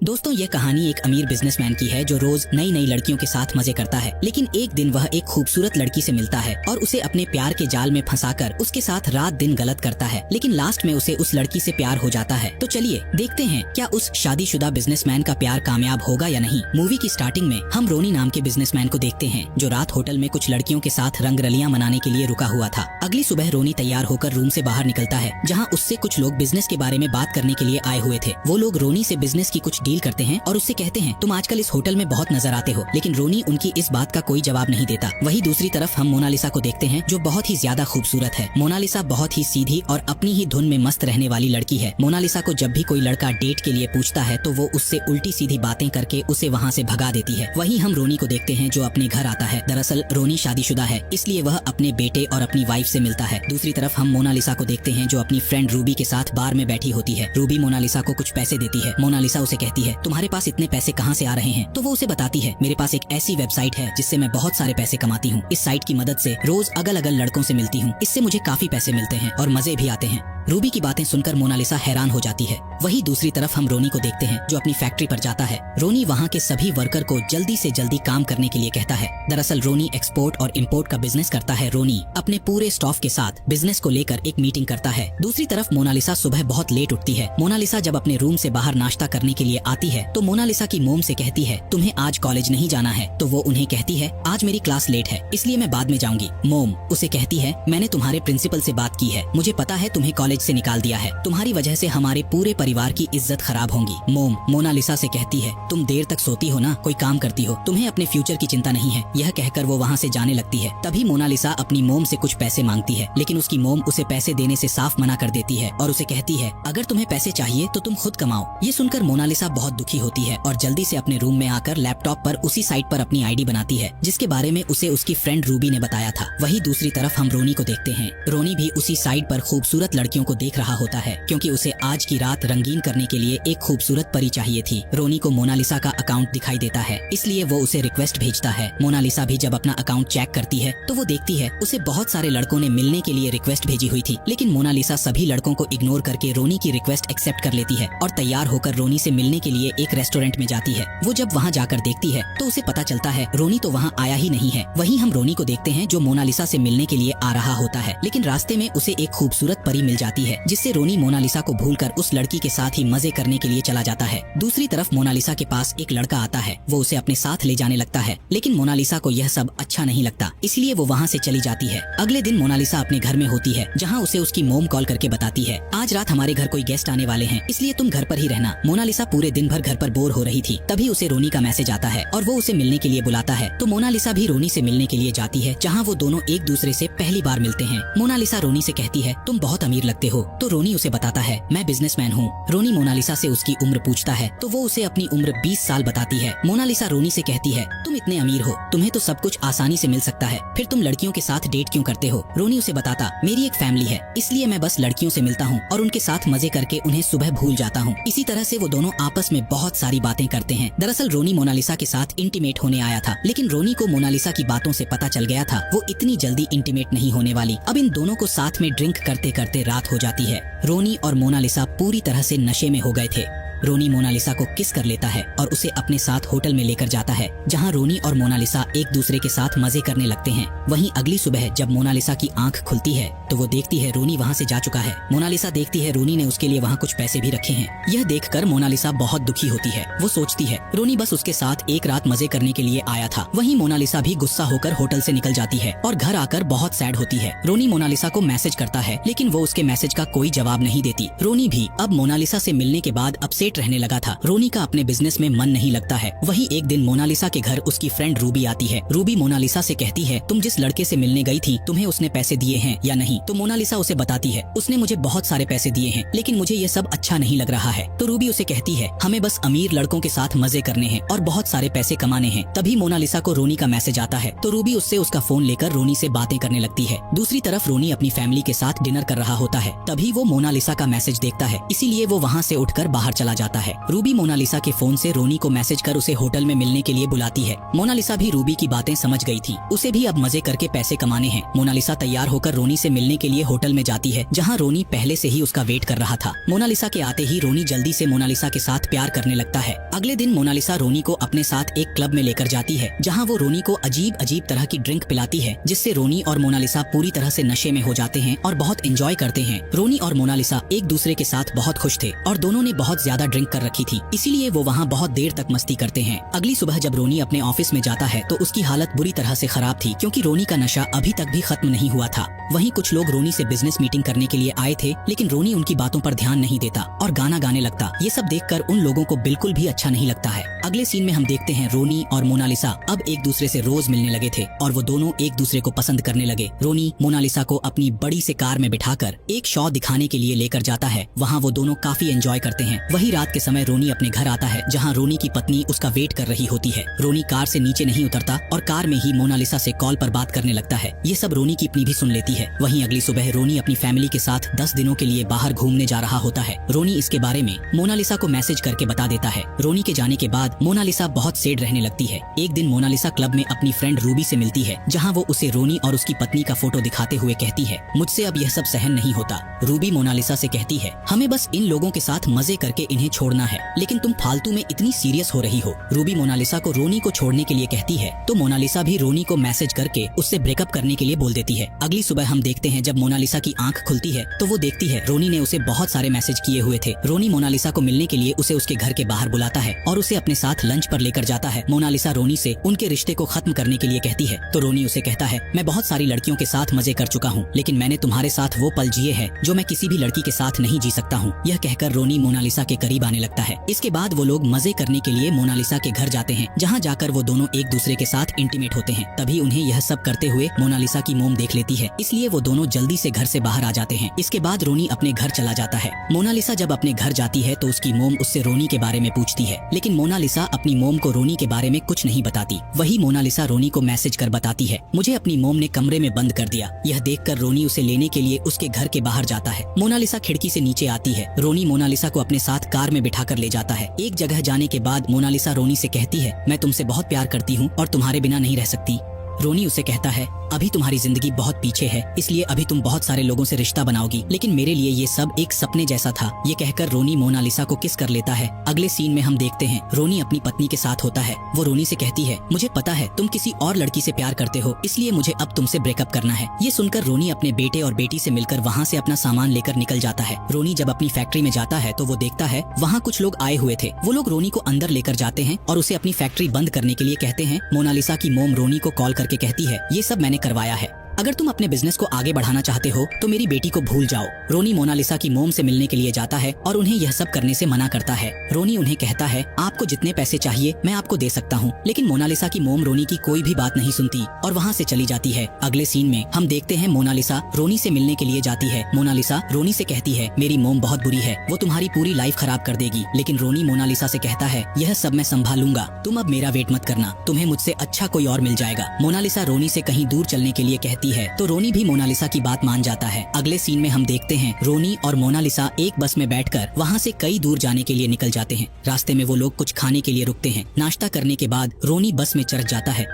दोस्तों ये कहानी एक अमीर बिजनेसमैन की है जो रोज नई नई लड़कियों के साथ मजे करता है, लेकिन एक दिन वह एक खूबसूरत लड़की से मिलता है और उसे अपने प्यार के जाल में फंसाकर उसके साथ रात दिन गलत करता है, लेकिन लास्ट में उसे उस लड़की से प्यार हो जाता है। तो चलिए देखते हैं क्या उस शादीशुदा बिजनेसमैन का प्यार कामयाब होगा या नहीं। मूवी की स्टार्टिंग में हम रोनी नाम के बिजनेसमैन को देखते हैं जो रात होटल में कुछ लड़कियों के साथ रंगरलियां मनाने के लिए रुका हुआ था। अगली सुबह रोनी तैयार होकर रूम से बाहर निकलता है जहाँ उससे कुछ लोग बिजनेस के बारे में बात करने के लिए आए हुए थे। वो लोग रोनी से बिजनेस की कुछ डील करते हैं और उससे कहते हैं तुम आजकल इस होटल में बहुत नजर आते हो, लेकिन रोनी उनकी इस बात का कोई जवाब नहीं देता। वही दूसरी तरफ हम मोनालिसा को देखते हैं जो बहुत ही ज्यादा खूबसूरत है। मोनालिसा बहुत ही सीधी और अपनी ही धुन में मस्त रहने वाली लड़की है। मोनालिसा को जब भी कोई लड़का डेट के लिए पूछता है तो वो उससे उल्टी सीधी बातें करके उसे वहाँ से भगा देती है। वहीं हम रोनी को देखते हैं जो अपने घर आता है। दरअसल रोनी शादीशुदा है, इसलिए वह अपने बेटे और अपनी वाइफ से मिलता है। दूसरी तरफ हम मोनालिसा को देखते हैं जो अपनी फ्रेंड रूबी के साथ बार में बैठी होती है। रूबी मोनालिसा को कुछ पैसे देती है। मोनालिसा उसे कहती है तुम्हारे पास इतने पैसे कहाँ से आ रहे हैं? तो वो उसे बताती है मेरे पास एक ऐसी वेबसाइट है जिससे मैं बहुत सारे पैसे कमाती हूँ। इस साइट की मदद से रोज अलग अलग लड़कों से मिलती हूँ, इससे मुझे काफी पैसे मिलते हैं और मजे भी आते हैं। रूबी की बातें सुनकर मोनालिसा हैरान हो जाती है। वही दूसरी तरफ हम रोनी को देखते हैं जो अपनी फैक्ट्री पर जाता है। रोनी वहाँ के सभी वर्कर को जल्दी से जल्दी काम करने के लिए कहता है। दरअसल रोनी एक्सपोर्ट और इंपोर्ट का बिजनेस करता है। रोनी अपने पूरे स्टाफ के साथ बिजनेस को लेकर एक मीटिंग करता है। दूसरी तरफ मोनालिसा सुबह बहुत लेट उठती है। मोनालिसा जब अपने रूम से बाहर नाश्ता करने के लिए आती है तो मोनालिसा की मोम से कहती है तुम्हें आज कॉलेज नहीं जाना है, तो वो उन्हें कहती है आज मेरी क्लास लेट है इसलिए मैं बाद में जाऊंगी। मोम उसे कहती है मैंने तुम्हारे प्रिंसिपल से बात की है, मुझे पता है तुम्हें कॉलेज से निकाल दिया है, तुम्हारी वजह से हमारे पूरे परिवार की इज्जत खराब होगी। मोम मोनालिसा से कहती है तुम देर तक सोती हो ना, कोई काम करती हो, तुम्हें अपने फ्यूचर की चिंता नहीं है। यह कहकर वो वहाँ से जाने लगती है। तभी मोनालिसा अपनी मोम से कुछ पैसे मांगती है, लेकिन उसकी मोम उसे पैसे देने से साफ मना कर देती है और उसे कहती है अगर तुम्हें पैसे चाहिए तो तुम खुद कमाओ। ये सुनकर मोनालिसा बहुत दुखी होती है और जल्दी से अपने रूम में आकर लैपटॉप पर उसी साइट पर अपनी आईडी बनाती है जिसके बारे में उसे उसकी फ्रेंड रूबी ने बताया था। वही दूसरी तरफ हम रोनी को देखते हैं। रोनी भी उसी साइट पर खूबसूरत लड़कियों को देख रहा होता है क्योंकि उसे आज की रात रंगीन करने के लिए एक खूबसूरत परी चाहिए थी। रोनी को मोनालिसा का अकाउंट दिखाई देता है, इसलिए वो उसे रिक्वेस्ट भेजता है। मोनालिसा भी जब अपना अकाउंट चेक करती है तो वो देखती है उसे बहुत सारे लड़कों ने मिलने के लिए रिक्वेस्ट भेजी हुई थी, लेकिन मोनालिसा सभी लड़कों को इग्नोर करके रोनी की रिक्वेस्ट एक्सेप्ट कर लेती है और तैयार होकर रोनी से मिलने के लिए एक रेस्टोरेंट में जाती है। वो जब वहाँ जाकर देखती है तो उसे पता चलता है रोनी तो वहाँ आया ही नहीं है। वहीं हम रोनी को देखते हैं जो मोनालिसा से मिलने के लिए आ रहा होता है, लेकिन रास्ते में उसे एक खूबसूरत परी मिल जाती है जिससे रोनी मोनालिसा को भूलकर उस लड़की के साथ ही मजे करने के लिए चला जाता है। दूसरी तरफ मोनालिसा के पास एक लड़का आता है, वो उसे अपने साथ ले जाने लगता है, लेकिन मोनालिसा को यह सब अच्छा नहीं लगता, इसलिए वो वहाँ से चली जाती है। अगले दिन मोनालिसा अपने घर में होती है जहाँ उसे उसकी मोम कॉल करके बताती है आज रात हमारे घर कोई गेस्ट आने वाले हैं, इसलिए तुम घर पर ही रहना। मोनालिसा पूरे दिन भर घर पर बोर हो रही थी, तभी उसे रोनी का मैसेज आता है और वो उसे मिलने के लिए बुलाता है। तो मोनालिसा भी रोनी से मिलने के लिए जाती है जहाँ वो दोनों एक दूसरे से पहली बार मिलते हैं। मोनालिसा रोनी से कहती है तुम बहुत अमीर लगते हो, तो रोनी उसे बताता है मैं बिजनेसमैन हूँ। रोनी मोनालिसा से उसकी उम्र पूछता है तो वो उसे अपनी उम्र 20 साल बताती है। मोनालिसा रोनी से कहती है तुम इतने अमीर हो, तुम्हें तो सब कुछ आसानी से मिल सकता है, फिर तुम लड़कियों के साथ डेट क्यों करते हो? रोनी उसे बताता मेरी एक फैमिली है, इसलिए मैं बस लड़कियों से मिलता हूँ और उनके साथ मजे करके उन्हें सुबह भूल जाता हूँ। इसी तरह से वो दोनों आपस में बहुत सारी बातें करते हैं। दरअसल रोनी मोनालिसा के साथ इंटीमेट होने आया था, लेकिन रोनी को मोनालिसा की बातों से पता चल गया था वो इतनी जल्दी इंटीमेट नहीं होने वाली। अब इन दोनों को साथ में ड्रिंक करते करते रात हो जाती है। रोनी और मोनालिसा पूरी तरह से नशे में हो गए थे। रोनी मोनालिसा को किस कर लेता है और उसे अपने साथ होटल में लेकर जाता है जहां रोनी और मोनालिसा एक दूसरे के साथ मजे करने लगते हैं। वहीं अगली सुबह जब मोनालिसा की आंख खुलती है तो वो देखती है रोनी वहां से जा चुका है। मोनालिसा देखती है रोनी ने उसके लिए वहां कुछ पैसे भी रखे हैं। यह देखकर मोनालिसा बहुत दुखी होती है। वो सोचती है रोनी बस उसके साथ एक रात मजे करने के लिए आया था। वहीं मोनालिसा भी गुस्सा होकर होटल से निकल जाती है और घर आकर बहुत सैड होती है। रोनी मोनालिसा को मैसेज करता है, लेकिन वो उसके मैसेज का कोई जवाब नहीं देती। रोनी भी अब मोनालिसा से मिलने के बाद अपसेट रहने लगा था। रोनी का अपने बिजनेस में मन नहीं लगता है। वही एक दिन मोनालिसा के घर उसकी फ्रेंड रूबी आती है। रूबी मोनालिसा से कहती है तुम जिस लड़के से मिलने गई थी तुम्हें उसने पैसे दिए हैं या नहीं? तो मोनालिसा उसे बताती है उसने मुझे बहुत सारे पैसे दिए हैं, लेकिन मुझे ये सब अच्छा नहीं लग रहा है। तो रूबी उसे कहती है हमें बस अमीर लड़कों के साथ मजे करने हैं और बहुत सारे पैसे कमाने हैं। तभी मोनालिसा को रोनी का मैसेज आता है तो रूबी उससे उसका फोन लेकर रोनी से बातें करने लगती है। दूसरी तरफ रोनी अपनी फैमिली के साथ डिनर कर रहा होता है। तभी वो मोनालिसा का मैसेज देखता है, इसीलिए वो वहाँ से उठकर बाहर चला जाता है। रूबी मोनालिसा के फोन से रोनी को मैसेज कर उसे होटल में मिलने के लिए बुलाती है। मोनालिसा भी रूबी की बातें समझ गई थी, उसे भी अब मजे करके पैसे कमाने हैं। मोनालिसा तैयार होकर रोनी से मिलने के लिए होटल में जाती है, जहाँ रोनी पहले से ही उसका वेट कर रहा था। मोनालिसा के आते ही रोनी जल्दी से मोनालिसा के साथ प्यार करने लगता है। अगले दिन मोनालिसा रोनी को अपने साथ एक क्लब में लेकर जाती है, जहाँ वो रोनी को अजीब अजीब तरह की ड्रिंक पिलाती है, जिससे रोनी और मोनालिसा पूरी तरह से नशे में हो जाते हैं और बहुत एंजॉय करते हैं। रोनी और मोनालिसा एक दूसरे के साथ बहुत खुश थे और दोनों ने बहुत ज्यादा ड्रिंक कर रखी थी, इसीलिए वो वहाँ बहुत देर तक मस्ती करते हैं। अगली सुबह जब रोनी अपने ऑफिस में जाता है तो उसकी हालत बुरी तरह से खराब थी, क्योंकि रोनी का नशा अभी तक भी खत्म नहीं हुआ था। वहीं कुछ लोग रोनी से बिजनेस मीटिंग करने के लिए आए थे, लेकिन रोनी उनकी बातों पर ध्यान नहीं देता और गाना गाने लगता। ये सब देखकर उन लोगों को बिल्कुल भी अच्छा नहीं लगता है। अगले सीन में हम देखते हैं रोनी और मोनालिसा अब एक दूसरे से रोज मिलने लगे थे और वो दोनों एक दूसरे को पसंद करने लगे। रोनी मोनालिसा को अपनी बड़ी से कार में बिठाकर एक शो दिखाने के लिए लेकर जाता है। वहाँ वो दोनों काफी एंजॉय करते हैं। वही रात के समय रोनी अपने घर आता है, जहाँ रोनी की पत्नी उसका वेट कर रही होती है। रोनी कार से नीचे नहीं उतरता और कार में ही मोनालिसा से कॉल पर बात करने लगता है। ये सब रोनी की पत्नी भी सुन लेती है। वहीं अगली सुबह रोनी अपनी फैमिली के साथ 10 दिनों के लिए बाहर घूमने जा रहा होता है। रोनी इसके बारे में मोनालिसा को मैसेज करके बता देता है। रोनी के जाने के बाद मोनालिसा बहुत सैड रहने लगती है। एक दिन मोनालिसा क्लब में अपनी फ्रेंड रूबी से मिलती है, जहाँ वो उसे रोनी और उसकी पत्नी का फोटो दिखाते हुए कहती है, मुझसे अब यह सब सहन नहीं होता। रूबी मोनालिसा से कहती है, हमें बस इन लोगों के साथ मजे करके इन्हें छोड़ना है, लेकिन तुम फालतू में इतनी सीरियस हो रही हो। रूबी मोनालिसा को रोनी को छोड़ने के लिए कहती है, तो मोनालिसा भी रोनी को मैसेज करके उससे ब्रेकअप करने के लिए बोल देती है। अगली सुबह हम देखते हैं जब मोनालिसा की आंख खुलती है तो वो देखती है रोनी ने उसे बहुत सारे मैसेज किए हुए थे। रोनी मोनालिसा को मिलने के लिए उसे उसके घर के बाहर बुलाता है और उसे अपने साथ लंच पर लेकर जाता है। मोनालिसा रोनी से उनके रिश्ते को खत्म करने के लिए कहती है, तो रोनी उसे कहता है, मैं बहुत सारी लड़कियों के साथ मजे कर चुका हूँ, लेकिन मैंने तुम्हारे साथ वो पल जिए हैं जो मैं किसी भी लड़की के साथ नहीं जी सकता हूँ। यह कहकर रोनी मोनालिसा के करीब आने लगता है। इसके बाद वो लोग मजे करने के लिए मोनालिसा के घर जाते हैं, जहाँ जाकर वो दोनों एक दूसरे के साथ इंटीमेट होते हैं। तभी उन्हें यह सब करते हुए मोनालिसा की मोम देख लेती है, इसलिए वो दोनों जल्दी से घर से बाहर आ जाते हैं। इसके बाद रोनी अपने घर चला जाता है। मोनालिसा जब अपने घर जाती है तो उसकी मोम उससे रोनी के बारे में पूछती है, लेकिन मोनालिसा अपनी मोम को रोनी के बारे में कुछ नहीं बताती। वही मोनालिसा रोनी को मैसेज कर बताती है, मुझे अपनी मोम ने कमरे में बंद कर दिया। यह देखकर रोनी उसे लेने के लिए उसके घर के बाहर जाता है। मोनालिसा खिड़की से नीचे आती है। रोनी मोनालिसा को अपने साथ कार में बिठाकर ले जाता है। एक जगह जाने के बाद मोनालिसा रोनी से कहती है, मैं तुमसे बहुत प्यार करती हूँ और तुम्हारे बिना नहीं रह सकती। रोनी उसे कहता है, अभी तुम्हारी जिंदगी बहुत पीछे है, इसलिए अभी तुम बहुत सारे लोगों से रिश्ता बनाओगी, लेकिन मेरे लिए ये सब एक सपने जैसा था। ये कहकर रोनी मोनालिसा को किस कर लेता है। अगले सीन में हम देखते हैं रोनी अपनी पत्नी के साथ होता है। वो रोनी से कहती है, मुझे पता है तुम किसी और लड़की से प्यार करते हो, इसलिए मुझे अब तुमसे ब्रेकअप करना है। ये सुनकर रोनी अपने बेटे और बेटी से मिलकर वहाँ से अपना सामान लेकर निकल जाता है। रोनी जब अपनी फैक्ट्री में जाता है तो वो देखता है वहाँ कुछ लोग आए हुए थे। वो लोग रोनी को अंदर लेकर जाते हैं और उसे अपनी फैक्ट्री बंद करने के लिए कहते हैं। मोनालिसा की मोम रोनी को कॉल करके कहती है, ये सब मैंने करवाया है, अगर तुम अपने बिजनेस को आगे बढ़ाना चाहते हो तो मेरी बेटी को भूल जाओ। रोनी मोनालिसा की मोम से मिलने के लिए जाता है और उन्हें यह सब करने से मना करता है। रोनी उन्हें कहता है, आपको जितने पैसे चाहिए मैं आपको दे सकता हूँ, लेकिन मोनालिसा की मोम रोनी की कोई भी बात नहीं सुनती और वहाँ से चली जाती है। अगले सीन में हम देखते हैं मोनालिसा रोनी से मिलने के लिए जाती है। मोनालिसा रोनी से कहती है, मेरी मोम बहुत बुरी है, वो तुम्हारी पूरी लाइफ खराब कर देगी, लेकिन रोनी मोनालिसा से कहता है, यह सब मैं संभालूंगा, तुम अब मेरा वेट मत करना, तुम्हें मुझसे अच्छा कोई और मिल जाएगा। मोनालिसा रोनी से कहीं दूर चलने के लिए कहती है, तो रोनी भी मोनालिसा की बात मान जाता है। अगले सीन में हम देखते हैं रोनी और मोनालिसा एक बस में बैठकर वहाँ से कई दूर जाने के लिए निकल जाते हैं। रास्ते में वो लोग कुछ खाने के लिए रुकते हैं। नाश्ता करने के बाद रोनी बस में चढ़ जाता है।